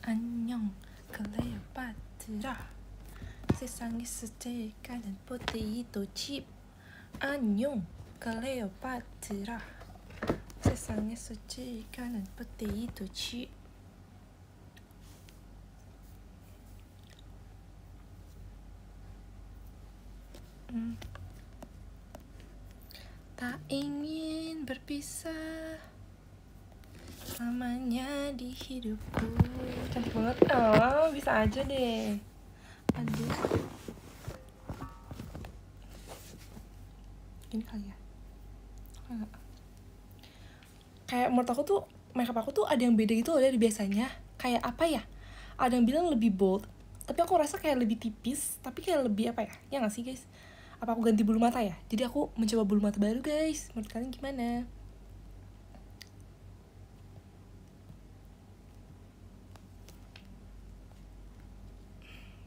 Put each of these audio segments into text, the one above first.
안녕 클레오파트라 세상에서 제일 가는 포테이토 칩 안녕 클레오파트라 세상에서 제일 가는 포테이토 칩 Tak ingin berpisah selamanya di hidupku. Cantik banget. Oh, bisa aja deh. Aduh. Ini kali ya. Kayak menurut aku tuh makeup aku tuh ada yang beda gitu loh dari biasanya. Kayak apa ya? Ada yang bilang lebih bold, tapi aku rasa kayak lebih tipis, tapi kayak lebih apa ya? Ya nggak sih guys? Apa aku ganti bulu mata ya? Jadi aku mencoba bulu mata baru guys. Menurut kalian gimana?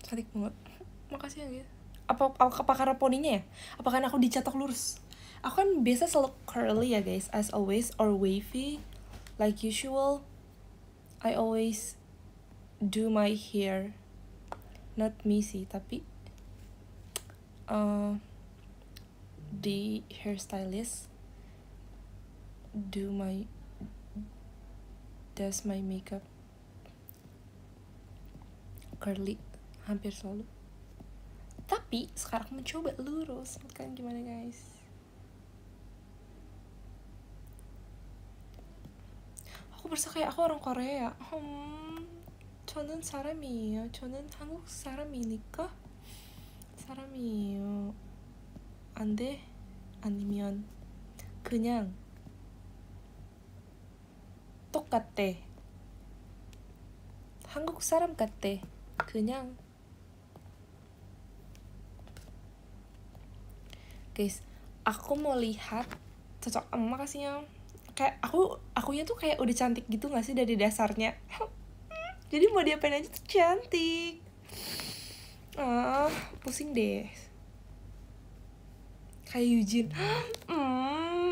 Cantik banget. Makasih ya guys. Apa karena poninya ya? Apa karena aku dicatok lurus? Aku kan biasa selalu curly ya guys, as always, or wavy, like usual. I always do my hair, not me sih, tapi the hairstylist does my makeup curly hampir selalu. Tapi sekarang aku mencoba lurus. Kalian gimana guys? Aku berasa kayak aku orang Korea. 저는 사람이에요. 저는 한국 사람이니까 사람이에요. 안 돼? 아니면 그냥 똑같대. 한국 사람 같대. 그냥 guys, aku mau lihat cocok. Makasih ya. Kayak akunya tuh kayak udah cantik gitu nggak sih dari dasarnya? Jadi mau diapain aja tuh cantik. Pusing deh. Kayak Eugene.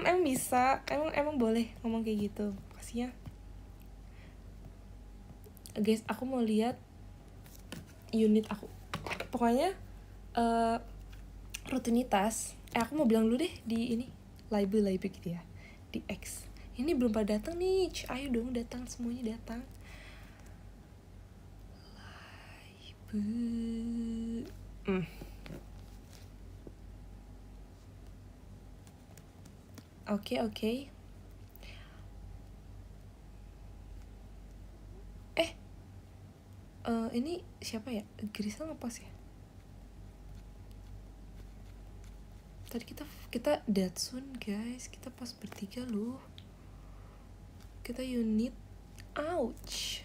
Emang bisa? Emang boleh ngomong kayak gitu? Makasih ya. Guys, aku mau lihat unit aku. Pokoknya rutinitas. Aku mau bilang dulu deh di ini live gitu ya, di X. Ini belum pada datang nih. Ayo dong datang, semuanya datang. Live. Oke. Ini siapa ya? Grisa ngepost ya? Tadi kita Datsun guys, kita pas bertiga loh. Kita unit. Ouch.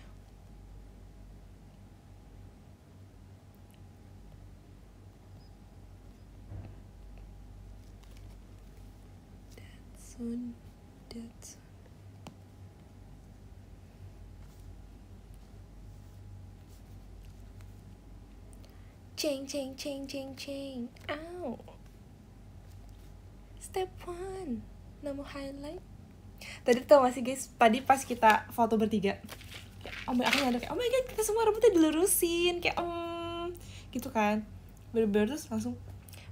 Datsun. Ceng. Ow. Step 1, nemu highlight. Tadi tau gak sih guys, tadi pas kita foto bertiga, aku nyadar kayak, oh my god, kita semua rambutnya dilurusin, kayak gitu kan. Bener-bener terus langsung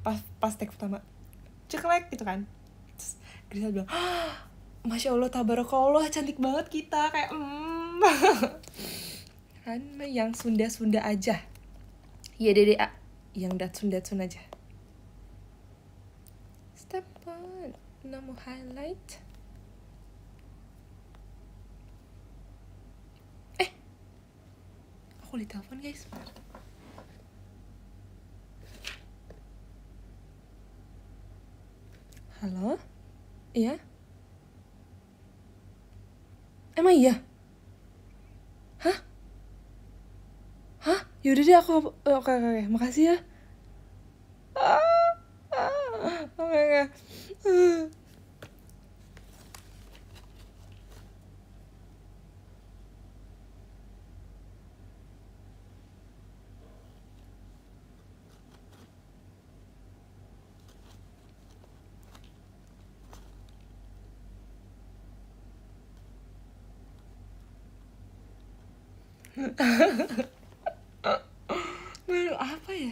pas take pertama, ceklek gitu kan. Terus Grisa bilang, Masya Allah, tabarakallah, cantik banget kita, kayak kan yang Sunda aja. Iya dede, yang Datsun aja. Step 1, nemu highlight. Aku ditelepon guys. Halo? Iya? Emang iya? Hah? Yaudah deh aku oke. Makasih ya. Oke. Merek apa ya?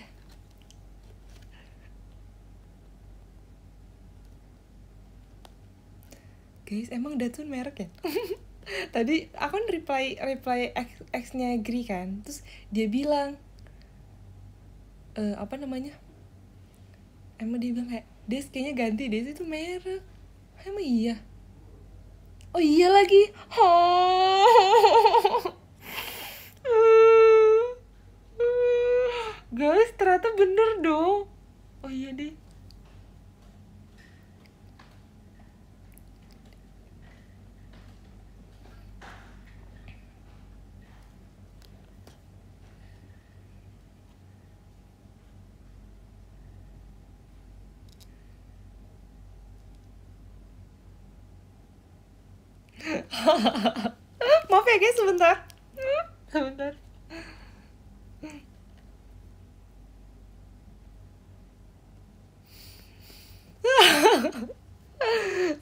Guys, emang Datsun merek ya? Tadi aku kan reply ex-nya Gri kan. Terus dia bilang apa namanya? Emang dia bilang kayak, Des kayaknya ganti, Des itu merek. Emang iya? Oh iya lagi. Guys, ternyata bener dong. Oh iya deh. Maaf ya guys, sebentar. Sebentar.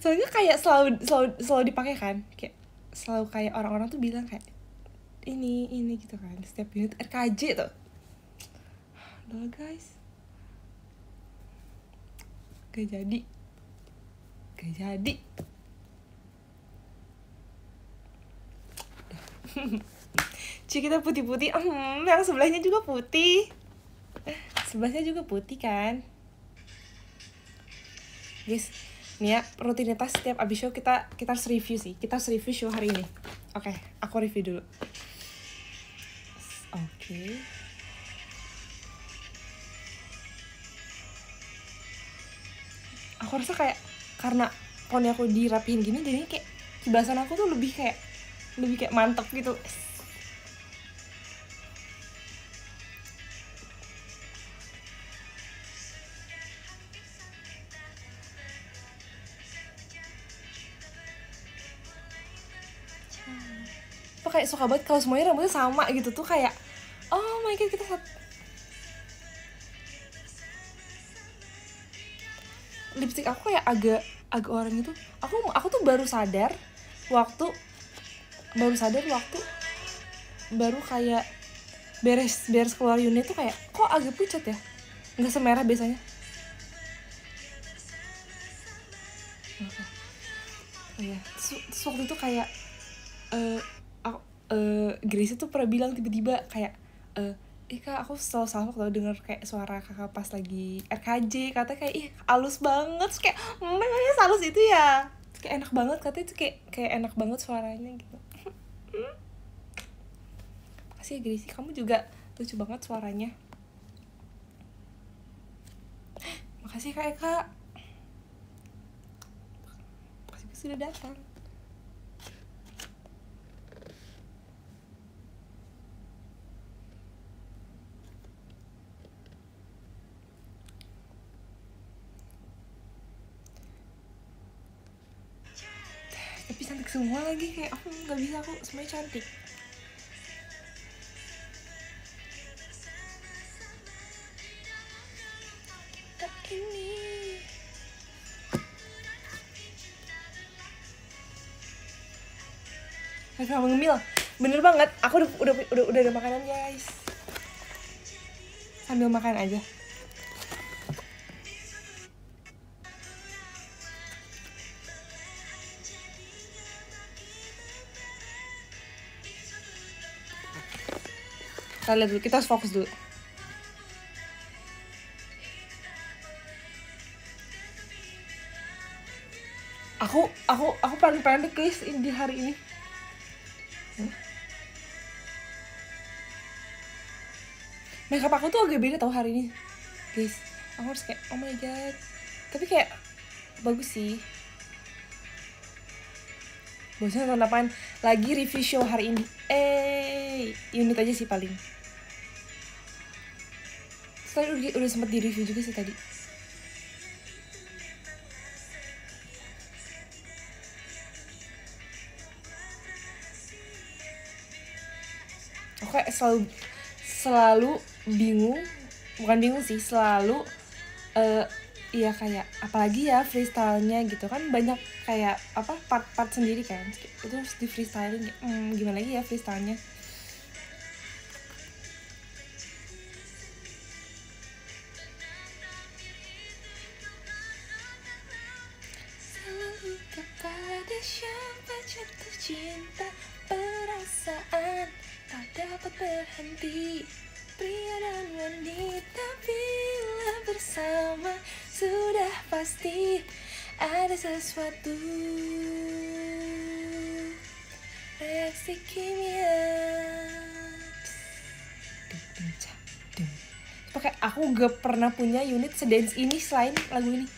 Soalnya kayak selalu dipakai kan, kayak selalu kayak orang-orang tuh bilang kayak ini gitu kan, setiap unit RKJ tuh. Udah guys, gak jadi. Cik, kita putih-putih, yang sebelahnya juga putih. Sebelahnya juga putih kan. Guys, nih ya, rutinitas setiap abis show kita harus review sih. Kita harus review show hari ini. Oke, aku review dulu. Oke. Aku rasa kayak karena poni aku dirapihin gini, jadinya kayak kibasan aku tuh lebih kayak mantep gitu. Aku kayak suka banget kalau semuanya rambutnya sama gitu tuh, kayak oh my god, kita lipstick aku kayak agak orang itu. Aku tuh baru sadar waktu baru kayak beres keluar unit tuh kayak kok agak pucat ya, nggak semerah biasanya. Iya, terus waktu itu kayak Grace tuh pernah bilang tiba-tiba kayak Kak, aku selalu salah kalau denger kayak suara kakak pas lagi RKJ, katanya kayak ih halus banget. Terus kayak memangnya halus itu ya, kayak enak banget, katanya itu kayak enak banget suaranya gitu. Makasih ya Gracie, kamu juga lucu banget suaranya. Makasih Kak Eka, makasih sudah datang. Tapi cantik semua lagi, kayak aku nggak bisa, aku semuanya cantik. Ini Reva mengemil, bener banget. Aku udah ada makanan guys, sambil makan aja. Kita lihat dulu, kita harus fokus dulu. Aku paling pendek guys di hari ini. Makeup aku tuh agak beda tau hari ini guys. Aku harus kayak oh my god, tapi kayak bagus sih. Bosan nonton apaan lagi, review show hari ini. Unit aja sih paling. Tadi udah sempet di review juga sih tadi. Aku kayak selalu bingung, bukan bingung sih, selalu iya kayak apalagi ya freestyle-nya gitu kan, banyak kayak apa part sendiri kan, itu harus di freestyling. Gimana lagi ya freestyle-nya. cepat jatuh cinta, perasaan tak dapat berhenti. Pria dan wanita bila bersama sudah pasti ada sesuatu, reaksi kimia. Pakai aku gak pernah punya unit sedance ini selain lagu ini.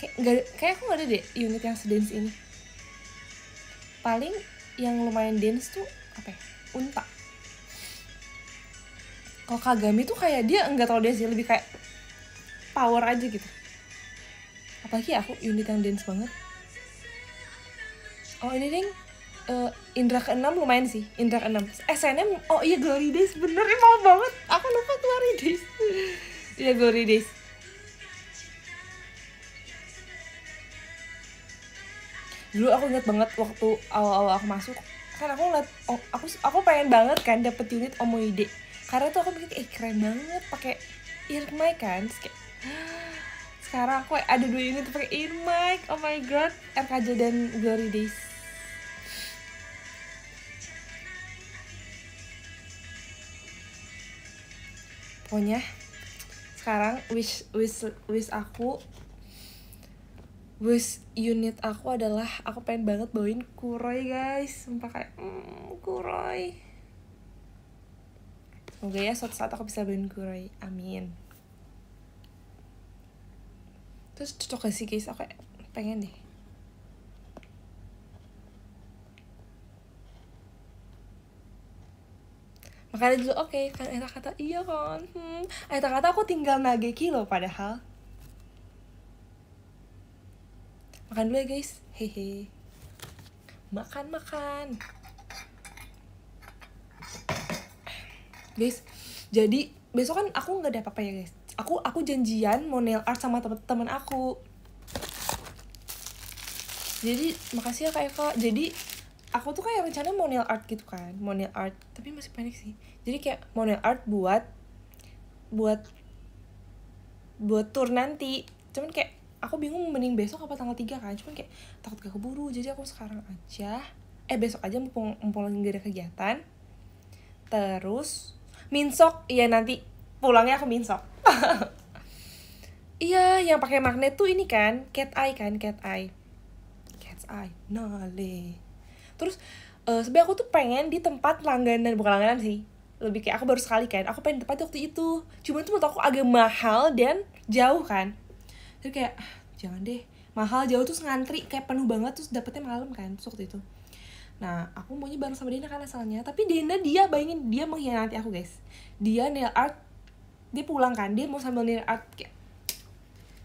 Kayak aku gak ada deh unit yang sedance ini. Paling yang lumayan dance tuh apa ya? Unta. Kalau Kagami tuh kayak dia enggak terlalu dance, lebih kayak power aja gitu. Apalagi aku unit yang dance banget. Oh ini ding, Indra ke-6 lumayan sih. Indra ke-6 SNM, oh iya Glory Days, bener mau banget. Aku lupa Glory Days. Iya Glory Days. Dulu aku inget banget waktu awal-awal aku masuk, kan aku ngeliat, aku pengen banget kan dapet unit Omoide. Karena tuh aku pikir keren banget pakai ear mic kan. Terus kayak, sekarang aku ada 2 unit pakai ear mic. Oh my god, RKJ dan Glory Days. Pokoknya sekarang wish unit aku adalah aku pengen banget bawain Kuroi guys. Sumpah kayak Kuroi. Semoga ya suatu saat aku bisa bawain Kuroi, amin. Terus cocok gak sih guys, aku pengen deh. Makanya dulu oke, kan Eta kata iya kan. Eta kata aku tinggal Nageki loh padahal. Makan dulu ya guys, hehe. Makan. Guys, jadi besok kan aku nggak ada apa-apa ya guys. Aku janjian mau nail art sama temen aku. Jadi makasih ya Kak Eka. Jadi aku tuh kayak rencana mau nail art gitu kan, mau nail art, tapi masih panik sih. Jadi kayak mau nail art buat tour nanti. Cuman kayak aku bingung mending besok apa tanggal 3 kan. Cuman kayak takut gak keburu. Jadi aku sekarang aja besok aja mumpung lagi gak ada kegiatan. Terus Minsok, iya nanti pulangnya aku Minsok. Iya, yang pakai magnet tuh ini kan, Cat's Eye. Nale. Terus sebenarnya aku tuh pengen di tempat langganan, bukan langganan sih. Lebih kayak aku baru sekali kan. Aku pengen di tempat waktu itu. Cuman tuh menurut aku agak mahal dan jauh kan. Jadi kayak jangan deh. Mahal jauh terus ngantri kayak penuh banget terus dapetnya malam kan terus waktu itu. Nah, aku maunya bareng sama Dena kan asalnya. Tapi Dena dia mengkhianati aku guys. Dia nail art, dia pulang kan, dia mau sambil nail art kayak,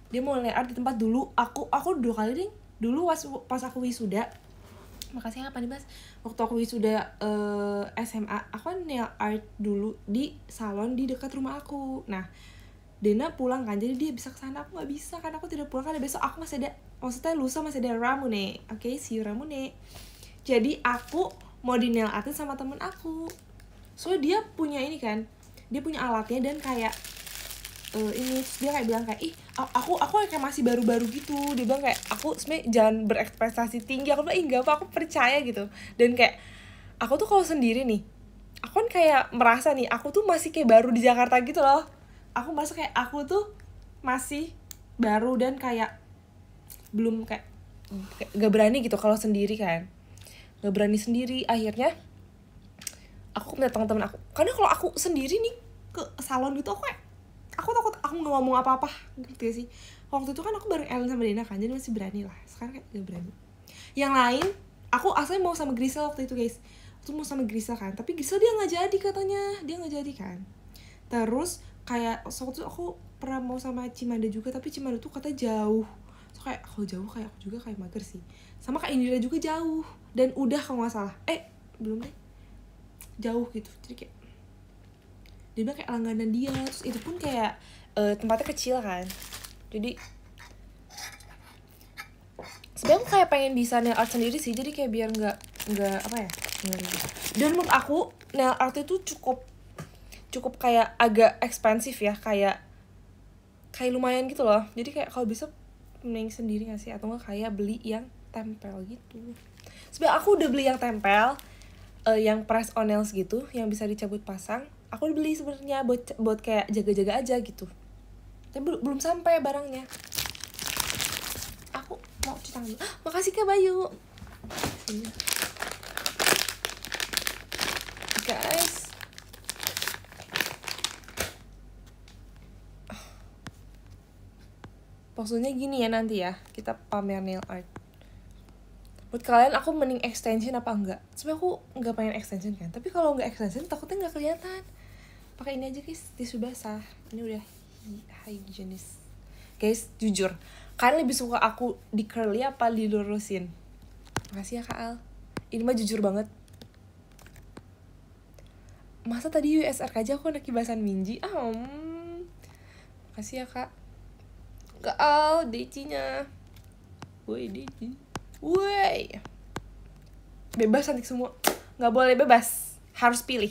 dia mau nail art di tempat dulu. Aku 2 kali deh. Dulu pas aku wisuda, makasih apa nih mas. Waktu aku wisuda SMA, aku kan nail art dulu di salon di dekat rumah aku. Nah, Dena pulang kan, jadi dia bisa kesana, aku nggak bisa kan, aku tidak pulang karena besok aku masih ada, maksudnya lusa masih ada Ramune. Oke, see you Ramune. Jadi aku mau di nail artin sama temen aku. Soalnya dia punya ini kan, dia punya alatnya dan kayak ini dia kayak bilang kayak aku kayak masih baru-baru gitu. Dia bilang kayak aku sebenarnya jangan berekspektasi tinggi. Aku bilang enggak apa, aku percaya gitu. Dan kayak aku tuh kalau sendiri nih, aku kan kayak merasa nih aku tuh masih kayak baru di Jakarta gitu loh. Aku merasa kayak aku tuh masih baru dan kayak belum kayak gak berani gitu kalau sendiri kan. Gak berani sendiri. Akhirnya aku minta teman-teman aku, karena kalau aku sendiri nih ke salon gitu aku takut aku gak ngomong apa-apa gitu ya sih. Waktu itu kan aku bareng Ellen sama Dena kan, jadi masih berani lah. Sekarang kayak gak berani. Yang lain aku asalnya mau sama Grisel waktu itu guys. Aku mau sama Grisel kan, tapi Grisel dia gak jadi katanya. Dia gak jadi kan. Terus kayak waktu itu aku pernah mau sama Cimanda juga, tapi Cimanda tuh katanya jauh. So kayak kalau jauh kayak aku juga kayak mager sih. Sama Kak Indira juga jauh. Dan udah kalau gak salah belum deh, jauh gitu. Jadi kayak dia bilang kayak langganan dia. Terus itu pun kayak tempatnya kecil kan. Jadi sebenarnya aku kayak pengen bisa nail art sendiri sih. Jadi kayak biar nggak apa ya. Dan menurut aku nail art itu cukup kayak agak ekspensif ya, kayak lumayan gitu loh. Jadi kayak kalau bisa mending sendiri nggak sih, atau nggak kayak beli yang tempel gitu. Sebenarnya aku udah beli yang tempel, yang press on nails gitu, yang bisa dicabut pasang. Aku udah beli sebenarnya buat kayak jaga-jaga aja gitu. Tapi belum sampai barangnya. Aku mau cuci tangan dulu. Makasih Kak Bayu. Sini. Guys. Maksudnya gini ya nanti ya, kita pamer nail art. Buat kalian aku mending extension apa enggak? Sebenernya aku nggak pengen extension kan, tapi kalau nggak extension takutnya nggak kelihatan. Pakai ini aja guys, tisu basah. Ini udah higienis. Guys, jujur, kalian lebih suka aku di curly apa dilurusin? Makasih ya Kak Al. Ini mah jujur banget. Masa tadi USR aja aku anak kibasan Minji? Makasih ya Kak. Kak Al, DC-nya. Woi, DC. Woi. Bebas cantik semua. Nggak boleh bebas. Harus pilih.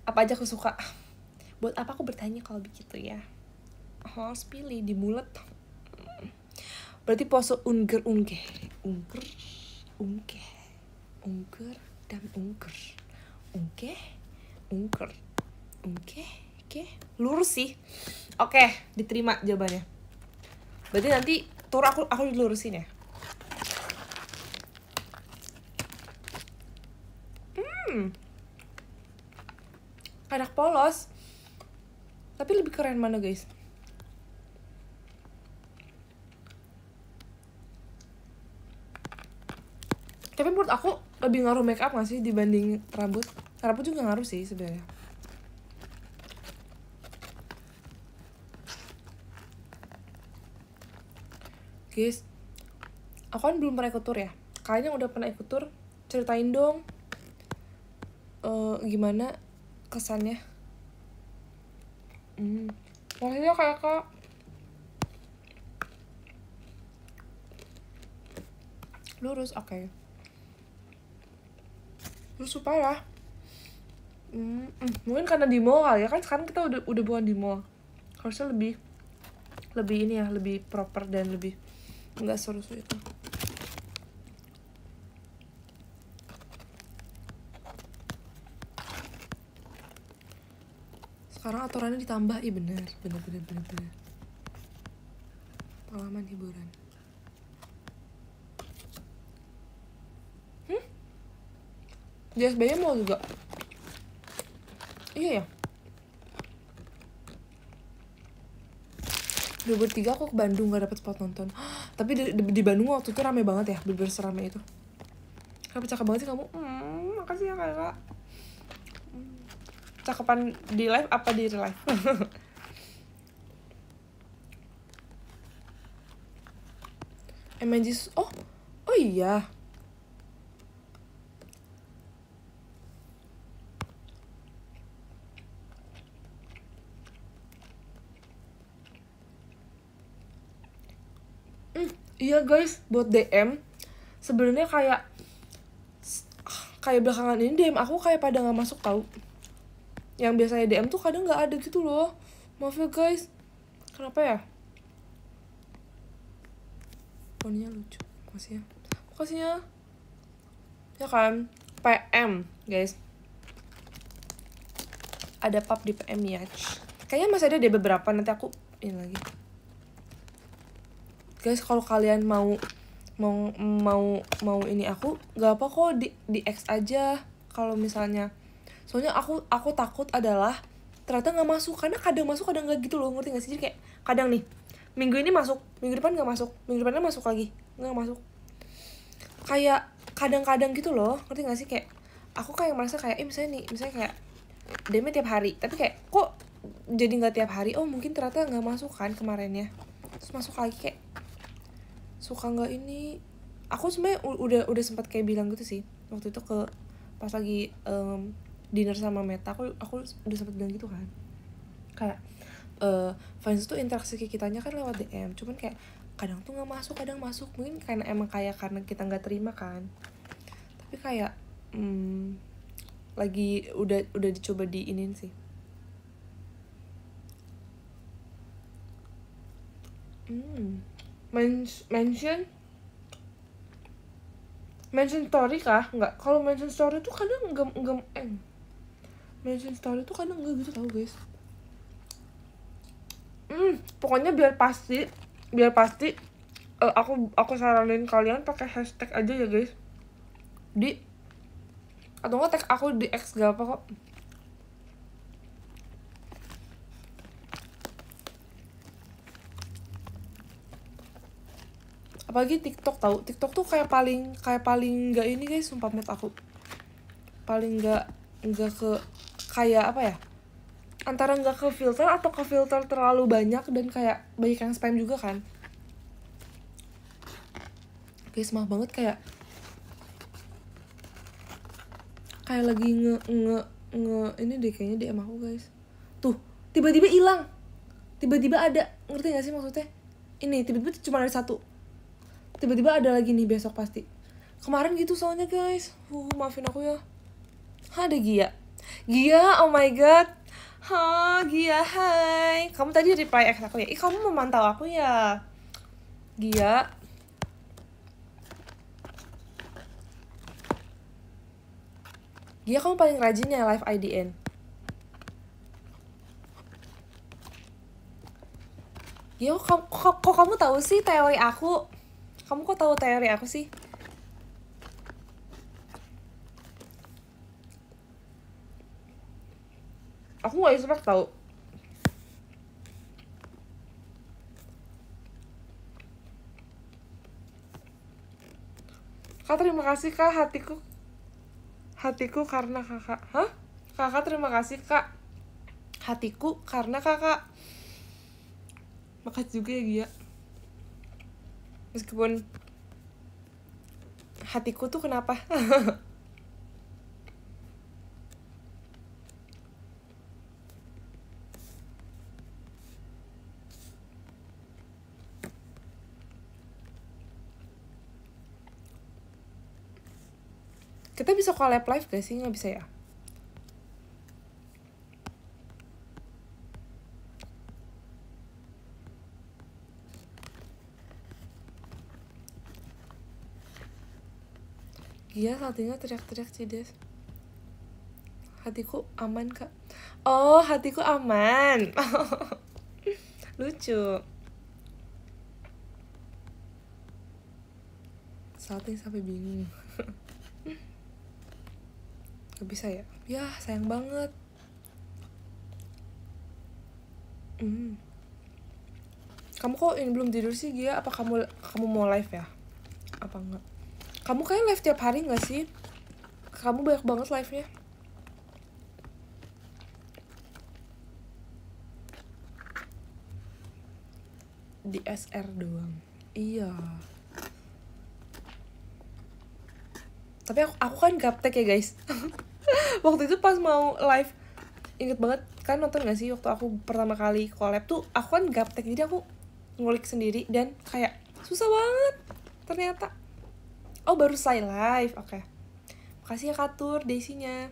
Apa aja aku suka. Buat apa aku bertanya kalau begitu ya? Harus pilih di mulut. Berarti pose ungger dan ungger. Oke. Lurus sih. Oke, diterima jawabannya. Berarti nanti tur aku dilurusin ya. Anak polos. Tapi lebih keren mana guys? Tapi menurut aku lebih ngaruh make up gak sih dibanding rambut? Rambut juga ngaruh sih sebenarnya. Guys, aku kan belum pernah ikut tur ya. Kalian yang udah pernah ikut tur, ceritain dong gimana kesannya. Makanya kakak lurus, oke. Lurus parah. Mungkin karena di mall kali ya, kan sekarang kita udah bukan di mall. Harusnya lebih ini ya, lebih proper dan lebih nggak seru itu. Sekarang aturannya ditambah, bener. Pengalaman hiburan. Di SBY mau juga. Iya ya. 2003 aku ke Bandung gak dapet spot nonton. Tapi di Bandung waktu itu rame banget ya, bener-bener serame itu. Kenapa cakep banget sih kamu? Makasih ya kakak. Cakepan di live apa di real life? MNG. Oh iya. Iya guys, buat DM sebenarnya kayak belakangan ini DM aku kayak pada nggak masuk tahu. Yang biasanya DM tuh kadang nggak ada gitu loh. Maaf ya guys. Kenapa ya? Poninya lucu. Makasih ya. Ya kan? PM guys. Ada pub di PM ya. Kayaknya masih ada deh beberapa, nanti aku ini lagi. Guys, kalau kalian mau ini aku nggak apa kok di X aja kalau misalnya. Soalnya aku takut adalah ternyata nggak masuk, karena kadang masuk kadang nggak gitu loh, ngerti nggak sih? Jadi kayak kadang nih minggu ini masuk, minggu depan nggak masuk, minggu depannya masuk lagi nggak masuk. Kayak kadang-kadang gitu loh, ngerti nggak sih? Kayak aku kayak merasa kayak misalnya kayak DM tiap hari, tapi kayak kok jadi nggak tiap hari. Oh mungkin ternyata nggak masuk kan kemarinnya, terus masuk lagi. Kayak suka nggak ini. Aku sebenarnya udah sempat kayak bilang gitu sih waktu itu ke pas lagi dinner sama Meta. Aku udah sempat bilang gitu kan, kayak fans tuh interaksi kitanya kan lewat DM, cuman kayak kadang tuh nggak masuk, kadang masuk. Mungkin karena karena kita nggak terima kan. Tapi kayak lagi udah dicoba diinin sih. Mention Mention story kah? Enggak. Kalau mention story tuh kadang enggak mention story tuh kadang enggak gitu tau guys. Pokoknya biar pasti aku saranin kalian pakai hashtag aja ya guys. Atau nggak tag aku di X gak apa kok. Apalagi TikTok tahu. TikTok tuh kayak paling nggak ini guys, sumpah met aku. Paling nggak ke kayak apa ya? Antara nggak ke filter atau ke filter terlalu banyak dan kayak banyak yang spam juga kan. Guys, maaf banget kayak lagi nge ini deh kayaknya DM aku guys. Tuh, tiba-tiba hilang. Tiba-tiba ada, ngerti gak sih maksudnya? Ini tiba-tiba cuma ada satu. Tiba-tiba ada lagi nih besok pasti. Kemarin gitu soalnya guys. Maafin aku ya. Ada Gia. Gia, oh my god. Gia, hai. Kamu tadi reply X aku ya? Kamu memantau aku ya? Gia. Gia, kamu paling rajin ya live IDN. Gia, kok kamu tahu sih teori aku? Kamu kok tahu teori aku sih? Aku gak expect tau. Kak, terima kasih kak, hatiku karena kakak. Hah? Kakak terima kasih kak, hatiku karena kakak. Makasih juga ya Gia. Meskipun hatiku tuh kenapa? Kita bisa collab live gak sih? Nggak bisa ya? Gia saltinya teriak-teriak cides. Hatiku aman kak. Oh, hatiku aman. Lucu. Salting sampai bingung. Gak bisa ya? Ya sayang banget. Kamu kok ini belum tidur sih Gia? Apa kamu mau live ya? Apa enggak? Kamu kayak live tiap hari gak sih? Kamu banyak banget live-nya. Di SR doang. Iya. Tapi aku kan gaptek ya guys. Waktu itu pas mau live, inget banget kan, nonton gak sih waktu aku pertama kali collab tuh aku kan gaptek, jadi aku ngulik sendiri dan kayak susah banget ternyata. Oh, baru selesai live. Oke. Makasih ya Katur Daisy-nya.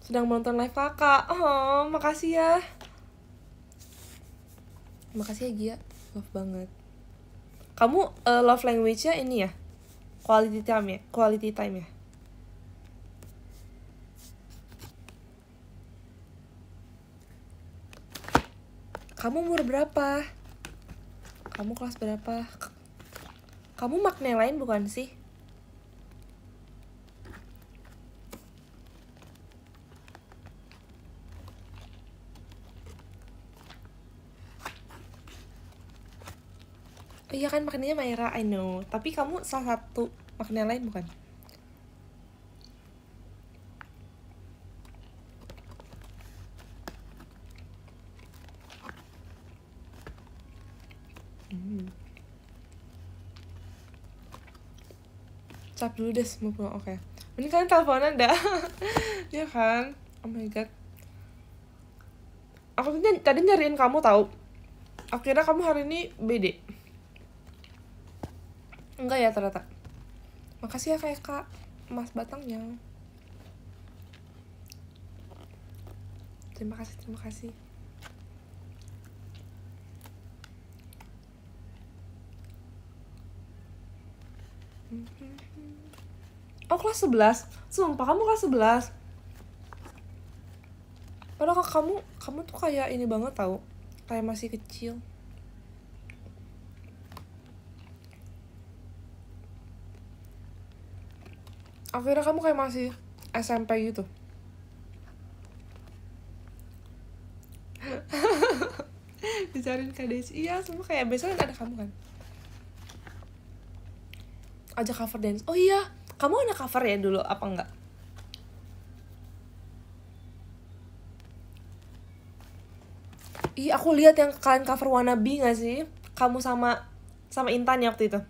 Sedang menonton live kakak. Oh, makasih ya. Makasih ya Gia. Love banget. Kamu love language-nya ini ya? Quality time ya? Kamu umur berapa? Kamu kelas berapa? Kamu makna lain bukan sih? Iya kan, maknanya Maira, I know. Tapi kamu salah satu makna lain bukan? Cap dulu deh semua pulang. Oke. Ini kalian teleponan dah. Ya kan? Oh my god. Aku tadi nyariin kamu tahu. Akhirnya kamu hari ini BD. Enggak ya ternyata. Makasih ya Kak Mas Batangnya. Terima kasih. Oh kelas 11. Sumpah kamu kelas 11. Padahal kamu tuh kayak ini banget tau, kayak masih kecil. Akhirnya kamu kayak masih SMP gitu. Dicariin Kak Desi. Iya, semua kayak besok ada kamu kan. Ajak cover dance. Oh iya, kamu ada cover ya dulu apa enggak? Iya, aku lihat yang kalian cover Wannabe nggak sih? Kamu sama Intan ya waktu itu.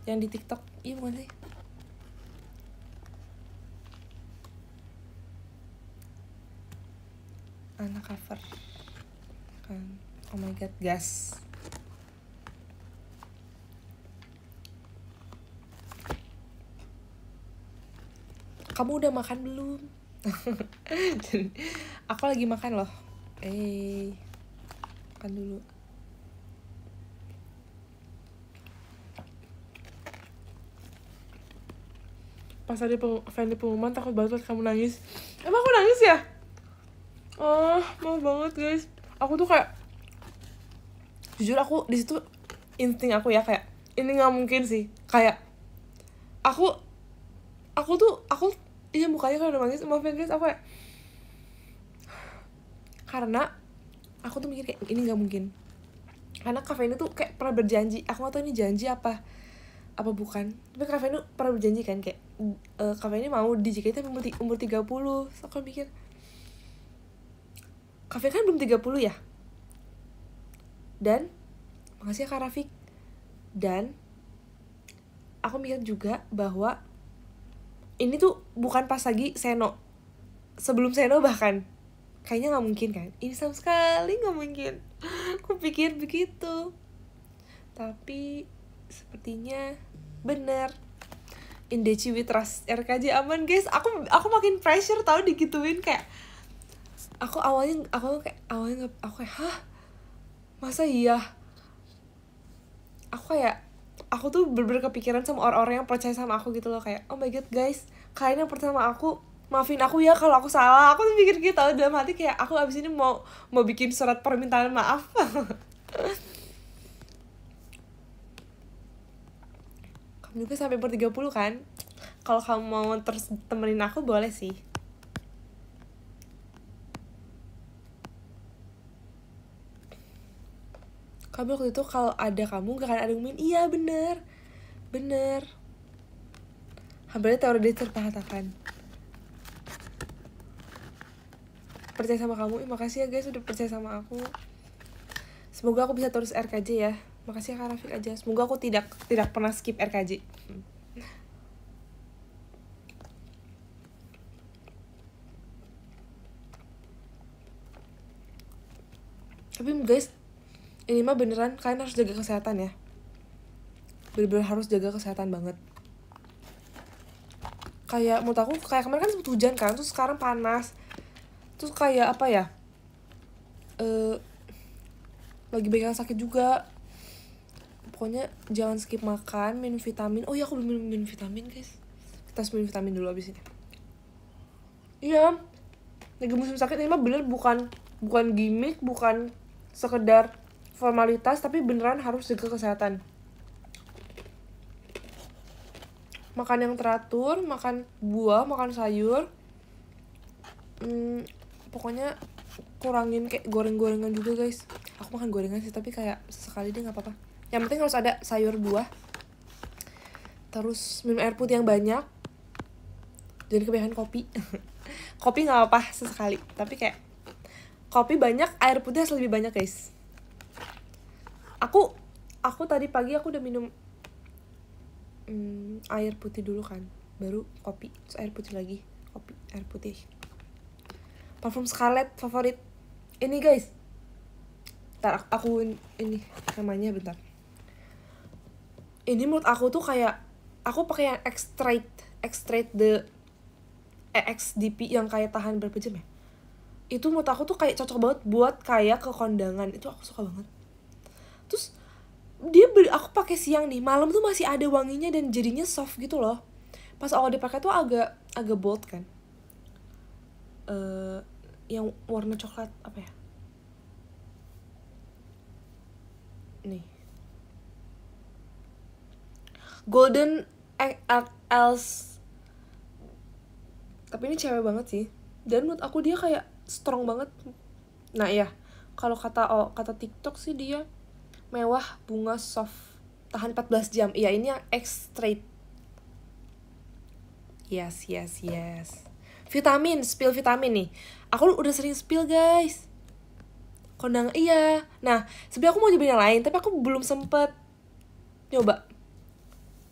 Yang di TikTok. Iya bukan sih? Anak cover kan. Oh my god, gas. Kamu udah makan belum? Aku lagi makan loh. Makan dulu. Pas tadi Fanny pengumuman takut banget kamu nangis. Emang aku nangis ya? Oh, maaf banget guys. Aku tuh kayak, jujur aku di situ insting aku ya kayak ini nggak mungkin sih. Kayak aku iya mukanya kan udah nangis. Maaf ya guys, aku kayak karena aku tuh mikir kayak ini nggak mungkin. Karena Kak Fanny tuh kayak pernah berjanji. Aku nggak tahu ini janji apa bukan, tapi Kak Fanny pernah berjanji kan kayak Kak Fanny mau di JKT umur 30. So aku mikir Kak Fanny kan belum 30 ya. Dan makasih ya Kak Rafiq. Dan aku mikir juga bahwa ini tuh bukan pas lagi Seno, sebelum Seno bahkan. Kayaknya gak mungkin kan. Ini sama sekali gak mungkin. Aku pikir begitu. Tapi sepertinya bener. Indeci with trust RKJ aman guys. Aku makin pressure tau digituin kayak. Aku awalnya hah? Masa iya? Aku tuh bener-bener kepikiran sama orang-orang yang percaya sama aku gitu loh. Kayak oh my god guys, kalian yang percaya sama aku, maafin aku ya kalau aku salah. Aku tuh pikir gitu dalam hati kayak aku abis ini mau bikin surat permintaan maaf. Kamu juga sampai umur 30 kan? Kalau kamu mau terus temenin aku boleh sih. Kamu waktu itu kalau ada kamu gak akan ada Umin. Iya bener. Hampirnya teori dia terpatahkan. Percaya sama kamu. Makasih ya guys udah percaya sama aku. Semoga aku bisa terus RKJ ya. Makasih ya Kak Rafiq aja. Semoga aku tidak pernah skip RKJ. Tapi guys, ini mah beneran kalian harus jaga kesehatan ya. Bener-bener harus jaga kesehatan banget. Kayak menurut aku kayak kemarin kan sempet hujan kan, terus sekarang panas. Terus kayak apa ya, lagi banyak yang sakit juga. Pokoknya jangan skip makan, minum vitamin. Oh iya aku belum minum vitamin guys. Kita harus minum vitamin dulu abis ini. Iya, lagi musim sakit ini mah bener bukan gimmick, bukan sekedar formalitas, tapi beneran harus jaga kesehatan. Makan yang teratur, makan buah, makan sayur. Pokoknya kurangin kayak goreng-gorengan juga guys. Aku makan gorengan sih, tapi kayak sekali deh gak apa-apa. Yang penting harus ada sayur, buah. Terus minum air putih yang banyak. Jangan kebanyakan kopi. Kopi gak apa-apa sesekali, tapi kayak kopi banyak, air putih harus lebih banyak guys. Aku tadi pagi aku udah minum air putih dulu kan, baru kopi, terus air putih lagi, kopi, air putih. Parfum Scarlett favorit ini guys. Ntar aku ini namanya bentar. Ini menurut aku tuh kayak aku pakai yang extrait the XDP yang kayak tahan berapa jam ya. Itu menurut aku tuh kayak cocok banget buat kayak ke kondangan. Itu aku suka banget. Terus aku pakai siang nih, malam tuh masih ada wanginya dan jadinya soft gitu loh. Pas awal dipakai tuh agak bold kan. Yang warna coklat apa ya? Nih. Golden Else. Tapi ini cewek banget sih. Dan menurut aku dia kayak strong banget. Nah ya, kalau kata TikTok sih dia mewah bunga soft tahan 14 jam. Iya, ini yang X straight. Yes. Vitamin, spill vitamin nih. Aku udah sering spill guys. Kondang, iya. Nah, sebenarnya aku mau nyobain yang lain, tapi aku belum sempet nyoba.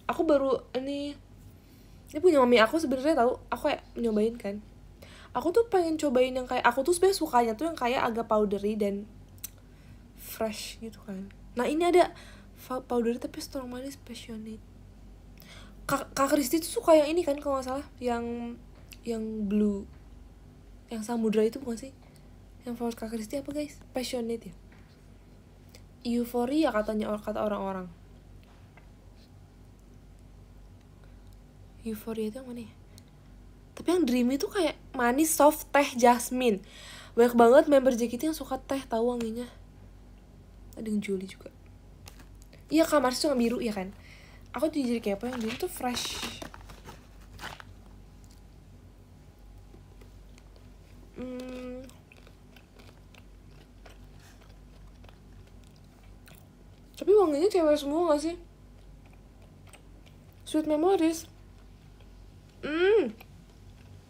Aku baru ini punya mami aku sebenarnya tahu. Aku kayak nyobain kan. Aku tuh pengen cobain yang kayak, aku tuh sebenarnya sukanya tuh yang kayak agak powdery dan fresh gitu kan. Nah ini ada powdery tapi strong manis passionate. Kak Kristi tuh suka yang ini kan kalau nggak salah, yang blue, yang samudra itu bukan sih? Yang favorit Kak Kristi apa guys? Passionate ya. Euphoria katanya, kata orang-orang. Euphoria itu yang mana ya? Tapi yang dreamy tuh kayak manis, soft, teh, jasmine. Banyak banget member JKT yang suka teh, tahu wanginya. Ada yang Julie juga. Iya, Kak Mars tuh yang biru ya kan. Aku jadi kepo yang biru tuh fresh. Tapi wanginya cewek semua gak sih? Sweet Memories.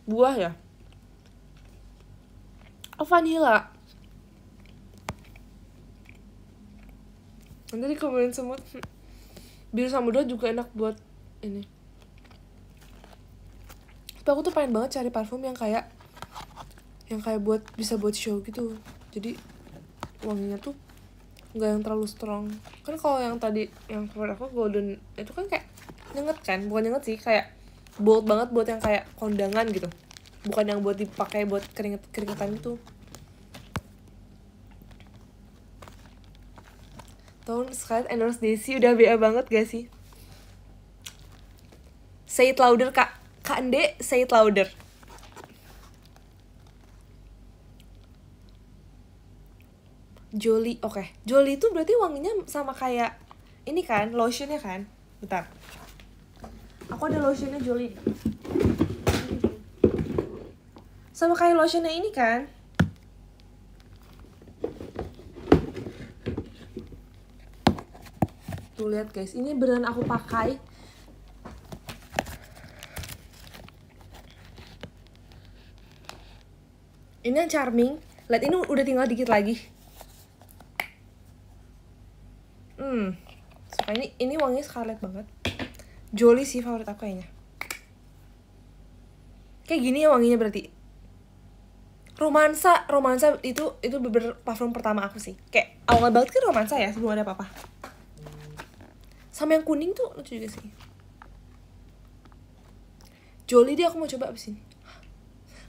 Buah ya? Oh, vanilla. Nanti dikomenin semut. Biru samudra juga enak buat ini. Tapi aku tuh pengen banget cari parfum yang kayak bisa buat show gitu. Jadi wanginya tuh nggak yang terlalu strong. Kan kalau yang tadi yang favorit aku golden itu kan kayak nyenget kan, bukan nyenget sih, kayak bold banget buat yang kayak kondangan gitu, bukan yang buat dipakai buat keringetan gitu. Tahun sekali endorse Desi udah BA banget gak sih? Say it louder kak Ende, say it louder. Jolie, oke. Jolie itu berarti wanginya sama kayak ini kan, lotionnya kan? Bentar. Aku ada lotionnya Jolie. Sama kayak lotionnya ini kan? Tuh lihat guys, ini beneran aku pakai. Ini yang Charming. Lihat, ini udah tinggal dikit lagi. Suka ini wanginya scarlet banget. Jolie sih favorit aku kayaknya. Kayak gini ya wanginya berarti. Romansa itu parfum pertama aku sih. Kayak awal banget kan romansa ya, sebelum ada apa-apa. Sama yang kuning tuh lucu juga sih. Jolie dia aku mau coba abis ini.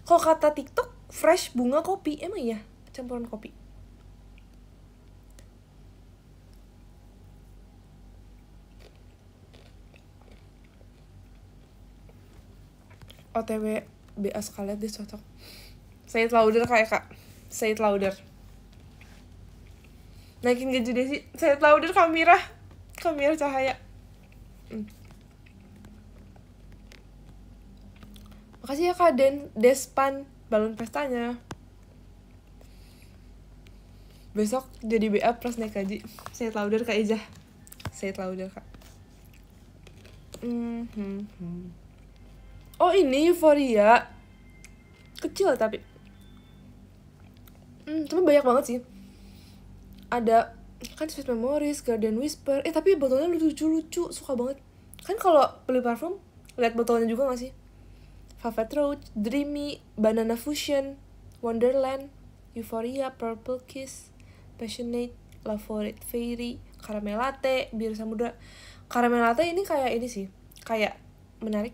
Kalau kata TikTok, fresh bunga kopi. Emang iya? Campuran kopi. OTW BA Scarlett dia cocok. Say it louder kayak kak. Say it louder. Naikin gaji Desi. Say it louder Kamira Cahaya. Makasih ya kak Despan balon pestanya. Besok jadi BA plus naik gaji. Say it louder kak Ijah. Say it louder kak. Oh ini Euphoria. Kecil tapi banyak banget sih. Ada kan Sweet Memories, Garden Whisper. Tapi botolnya lucu-lucu, suka banget. Kan kalau beli parfum lihat botolnya juga gak sih? Velvet Rose, Dreamy, Banana Fusion, Wonderland, Euphoria, Purple Kiss, Passionate, Favorite, Fairy, Caramel Latte, Biru Samudra. Caramel Latte ini kayak ini sih, kayak menarik.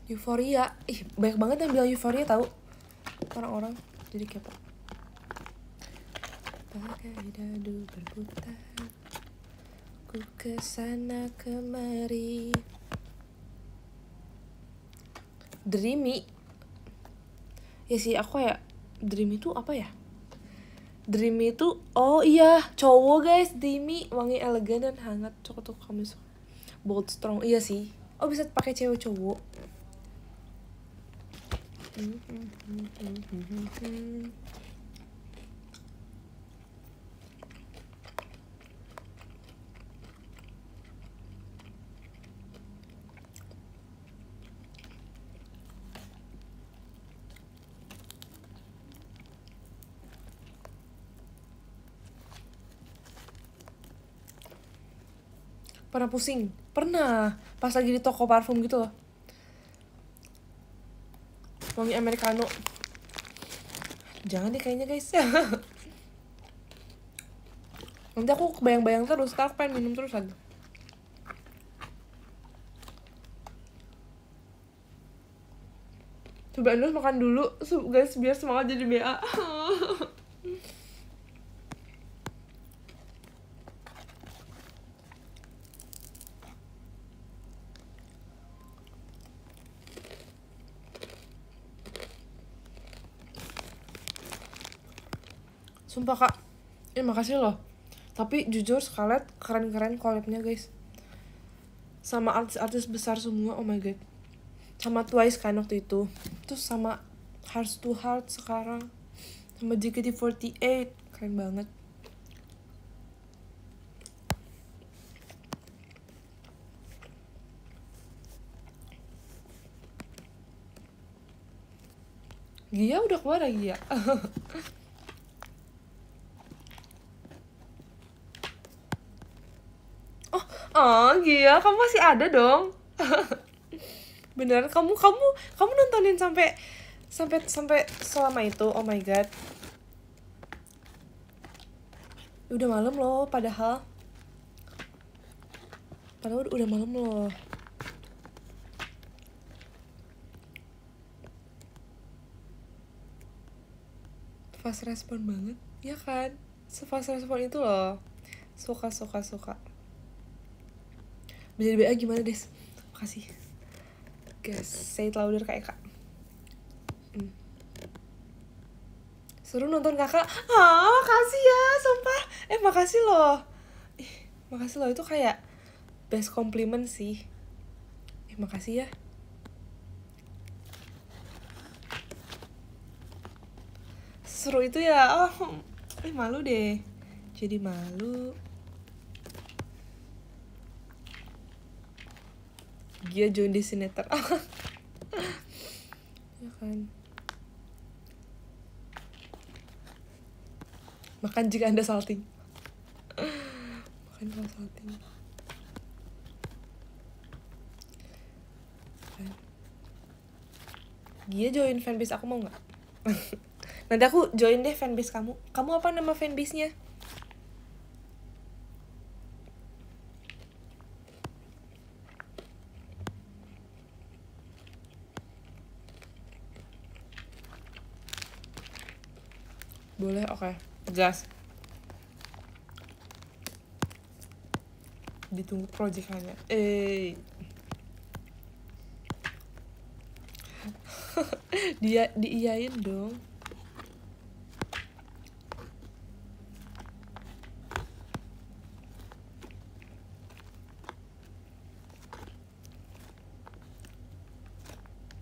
Euphoria, banyak banget yang bilang Euphoria tahu orang-orang, jadi kepo. Bagai dadu berputar, ku kesana kemari. Dreamy, ya sih aku ya. Dreamy itu apa ya? Dreamy itu, oh iya, cowok guys. Dreamy, wangi, elegan dan hangat. Cocok tuh kamu suka. Bold, strong, iya sih. Oh bisa pakai cewek cowok. Pernah pusing? Pernah. Pas lagi di toko parfum gitu loh. Wangi americano. Jangan deh kayaknya guys. Nanti aku kebayang-bayang terus. Ntar aku pengen minum terus lagi. Coba Endus makan dulu guys, biar semangat jadi BA. Sumpah kak, makasih loh. Tapi jujur Scarlett keren-keren collabnya guys. Sama artis-artis besar semua, oh my god. Sama Twice kan waktu itu. Terus sama Hearts to Heart sekarang. Sama JKT48, keren banget. Gia udah keluar lagi ya? Oh Gia, kamu masih ada dong. Beneran kamu nontonin sampai selama itu. Oh my god. Udah malam loh padahal udah malam loh. Fast respon banget, ya kan? Fast respon itu loh. Suka. Bisa di BA gimana Des? Makasih guys, say it louder kayak kak. Seru nonton kakak. Makasih ya, sumpah. Makasih loh. Makasih loh, itu kayak best compliment sih. Makasih ya. Seru itu ya. Malu deh. Jadi malu. Gia join di sinetron. Ya kan. Makan jika Anda salting. Makan kalau salting. Gia join fanbase aku mau nggak? Nanti aku join deh fanbase kamu. Kamu apa nama fanbase-nya? Boleh, oke. Gas. Ditunggu proyekannya. Dia diiyain dong.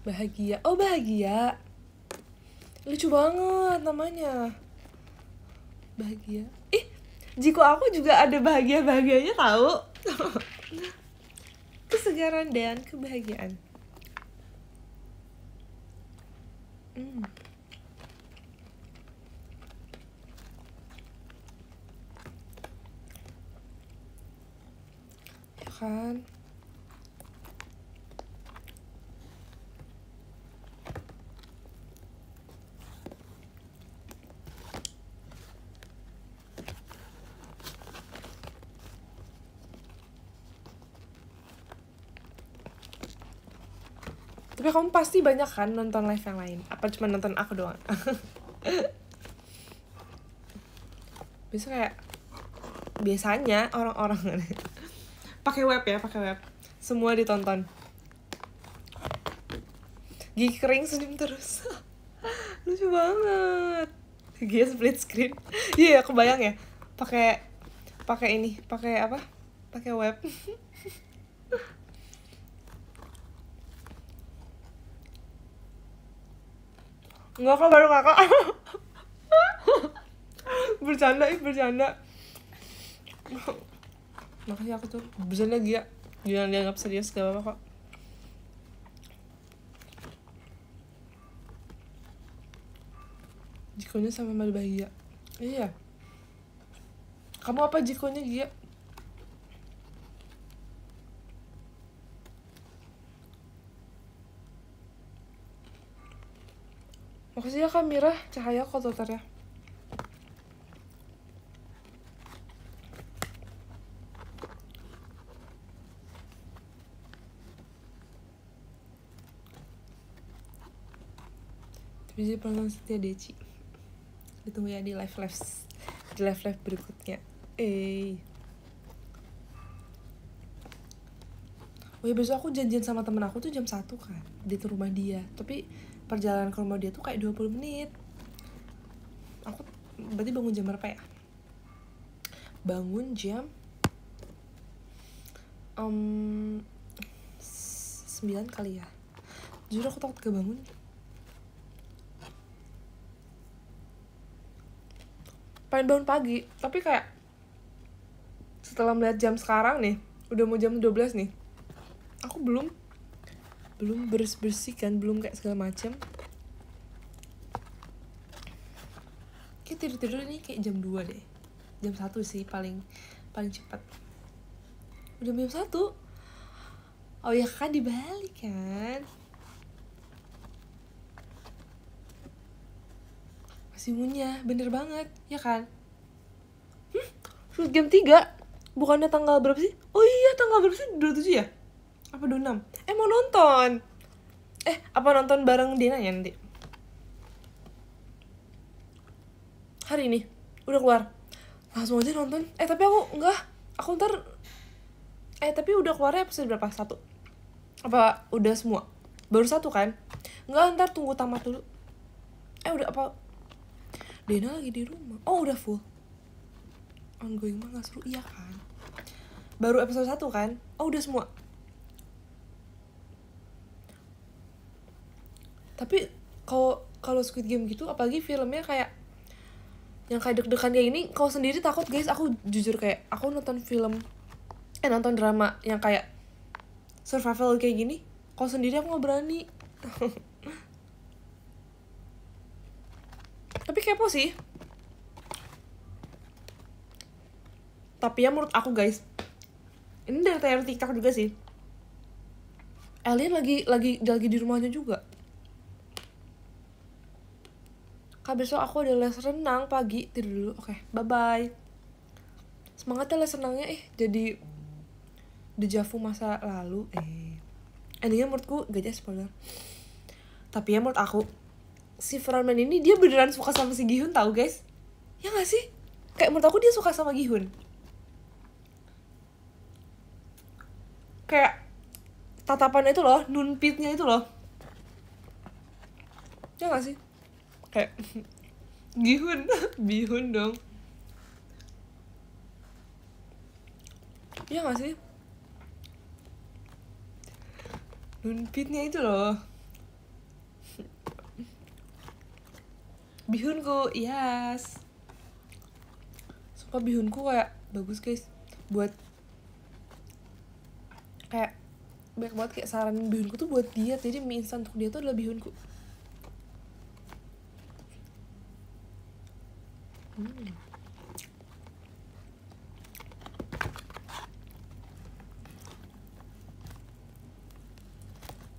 Bahagia. Oh, Bahagia. Lucu banget namanya. Bahagia. Jiko aku juga ada bahagianya tahu. Kesegaran dan kebahagiaan. Ya kan? Tapi kamu pasti banyak kan nonton live yang lain? Apa cuma nonton aku doang? Biasanya orang-orang pakai web ya, pakai web. Semua ditonton. Gigi kering senyum terus. Lucu banget. Gigi split screen. Iya, aku bayang ya. Pakai ini, pakai apa? Pakai web. Enggak kok, baru kakak. Bercanda. Makanya aku tuh bercanda Gia. Jangan dianggap serius, gak apa-apa kok. Jikonya sama Mali Bahagia. Iya. Kamu apa jikonya Gia? Makasih ya Kak Mira, cahaya kotor ya. Bisa penonton setia Deci. Ditunggu ya di live berikutnya. Oh ya, besok aku janjian sama temen aku tuh jam 1 kan, di rumah dia. Tapi perjalanan ke rumah dia tuh kayak 20 menit. Aku berarti bangun jam berapa ya? Bangun jam 9 kali ya. Jujur aku takut gak bangun. Pengen bangun pagi, tapi kayak setelah melihat jam sekarang nih, udah mau jam 12 nih, aku belum bersih kan, belum kayak segala macam. Kayak tidur ini kayak jam 2 deh, jam 1 sih paling cepat. Udah jam 1. Oh ya kan, di Bali kan masih ngunyah, bener banget ya kan. Jam 3, bukannya tanggal berapa sih? Oh iya, tanggal berapa sih? 27 ya? Apa 26? Mau nonton. Apa nonton bareng Dina ya nanti? Hari ini? Udah keluar? Langsung aja nonton. Tapi aku enggak. Aku ntar tapi udah keluarnya episode berapa? 1? Apa udah semua? Baru 1 kan? Enggak, ntar tunggu tamat dulu. Udah apa? Dina lagi di rumah. Oh, udah full. Ongoing mah gak seru, iya kan? Baru episode 1 kan? Oh, udah semua. Tapi kalau Squid Game gitu, apalagi filmnya kayak yang kayak deg-degan kayak ini, kalau sendiri takut guys. Aku jujur kayak aku nonton drama yang kayak survival kayak gini, kalau sendiri aku gak berani. Tapi kepo sih. Tapi ya menurut aku guys, ini dari teori TikTok juga sih, alien lagi di rumahnya juga. Kak, besok aku ada les renang pagi, tidur dulu. Oke, bye-bye. Semangat ya les renangnya. Jadi dejavu masa lalu. Endingnya menurutku gak jelas spoiler. Tapi ya menurut aku, si Frontman ini dia beneran suka sama si Gi-hun, tau guys? Ya gak sih? Kayak menurut aku dia suka sama Gi-hun. Kayak tatapannya itu loh, nunpitnya itu loh. Ya gak sih? Kayak Gi-hun, Bihun dong. Ya gak sih? Nunpitnya itu loh. Bihunku, yes. Sumpah bihunku kayak bagus guys. Buat kayak banyak banget kayak saran bihunku tuh buat diet. Jadi mie instan untuk dia tuh adalah bihunku.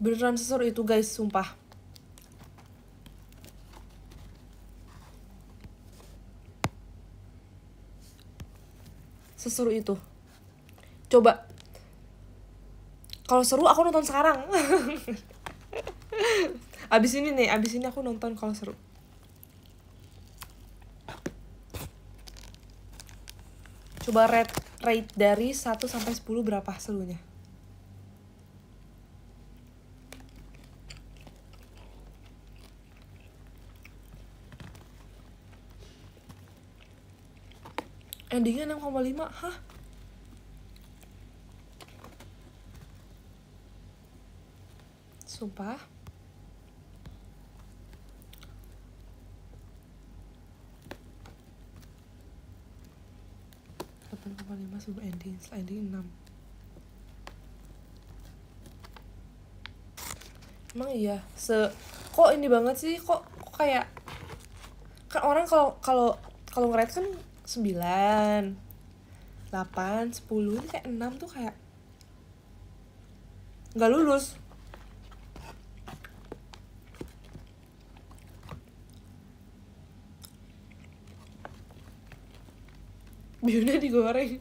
Beneran seseru itu guys, sumpah. Seseru itu. Coba. Kalau seru aku nonton sekarang. Abis ini aku nonton kalau seru. Coba rate dari 1 sampai 10 berapa serunya? Endingnya 6,5. Hah? Sumpah. Sebelum ending, setelah ending 6. Emang iya, kok ini banget sih, kok kayak kan orang kalau nge-rate kan 9, 8, 10, ini kayak 6 tuh kayak nggak lulus. Bihunnya digoreng.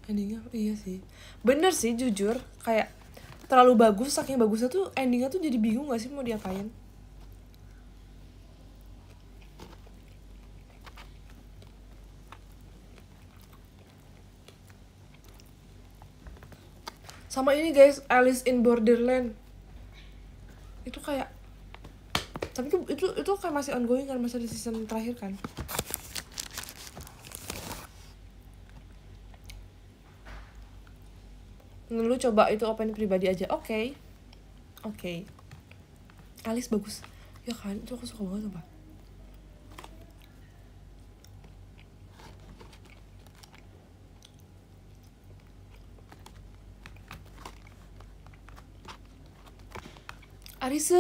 Endingnya iya sih, bener sih, jujur kayak terlalu bagus, saking bagusnya tuh endingnya tuh jadi bingung gak sih mau diapain. Sama ini guys, Alice in Borderland itu kayak, tapi itu kayak masih ongoing kan, masih di season terakhir kan. Lu coba itu open pribadi aja. Oke. Alice bagus ya kan, itu aku suka banget sumpah. Arisa,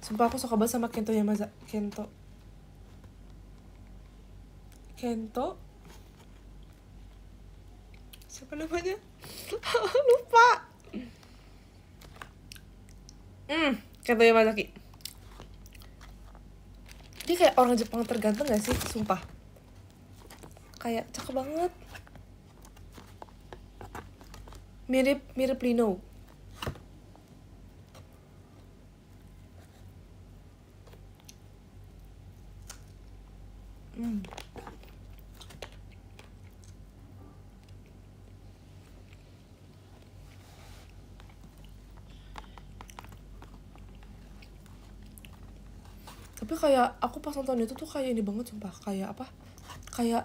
sumpah aku suka banget sama Kento Yamaza. Kento siapa namanya? Lupa. Kento Yamazaki. Dia kayak orang Jepang terganteng gak sih? Sumpah, kayak cakep banget. Mirip Lino. Tapi kayak aku pas nonton itu tuh kayak ini banget sumpah, kayak apa, kayak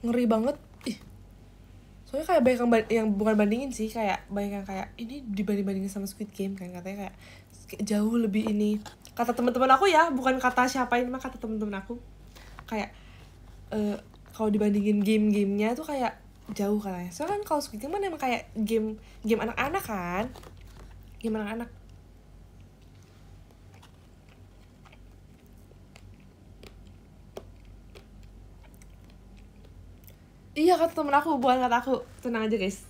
ngeri banget. Soalnya kayak banyak yang bukan bandingin sih, kayak banyak yang kayak ini dibandingin sama Squid Game kan, katanya kayak jauh lebih ini, kata teman-teman aku ya, bukan kata siapa ini mah, kata teman-teman aku kayak kalau dibandingin game-gamenya tuh kayak jauh katanya. Soalnya kan kalau Squid Game kan emang kayak game anak-anak kan, game anak-anak. Iya, kata temen aku, bukan kata aku. Tenang aja guys.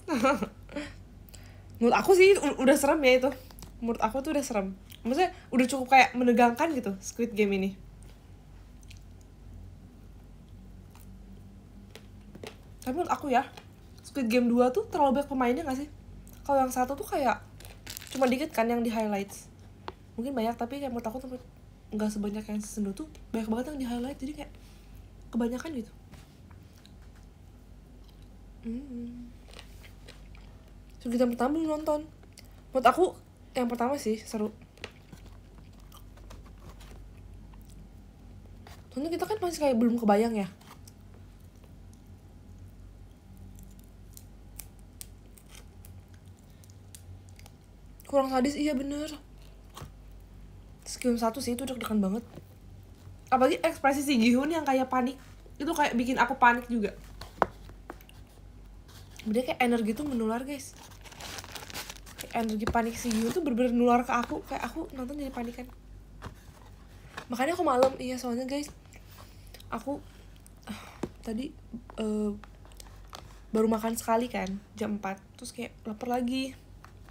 Menurut aku sih udah serem ya itu. Menurut aku tuh udah serem. Maksudnya udah cukup kayak menegangkan gitu Squid Game ini. Tapi menurut aku ya, Squid Game 2 tuh terlalu banyak pemainnya gak sih? Kalau yang satu tuh kayak cuma dikit kan yang di highlights. Mungkin banyak, tapi kayak menurut aku tuh gak sebanyak yang season 2 tuh banyak banget yang di highlight. Jadi kayak kebanyakan gitu. So, kita pertama belum nonton. Menurut aku yang pertama sih seru. Soalnya kita kan masih kayak belum kebayang ya. Kurang sadis, iya bener. Skill 1 sih itu deg-degan banget. Apalagi ekspresi si Gi-hun yang kayak panik. Itu kayak bikin aku panik juga. Dia kayak energi tuh menular guys. Kayak energi panik si Gi-hun tuh bener-bener nular ke aku. Kayak aku nonton jadi panik kan. Makanya aku malam, iya soalnya guys, aku tadi baru makan sekali kan jam 4. Terus kayak lapar lagi.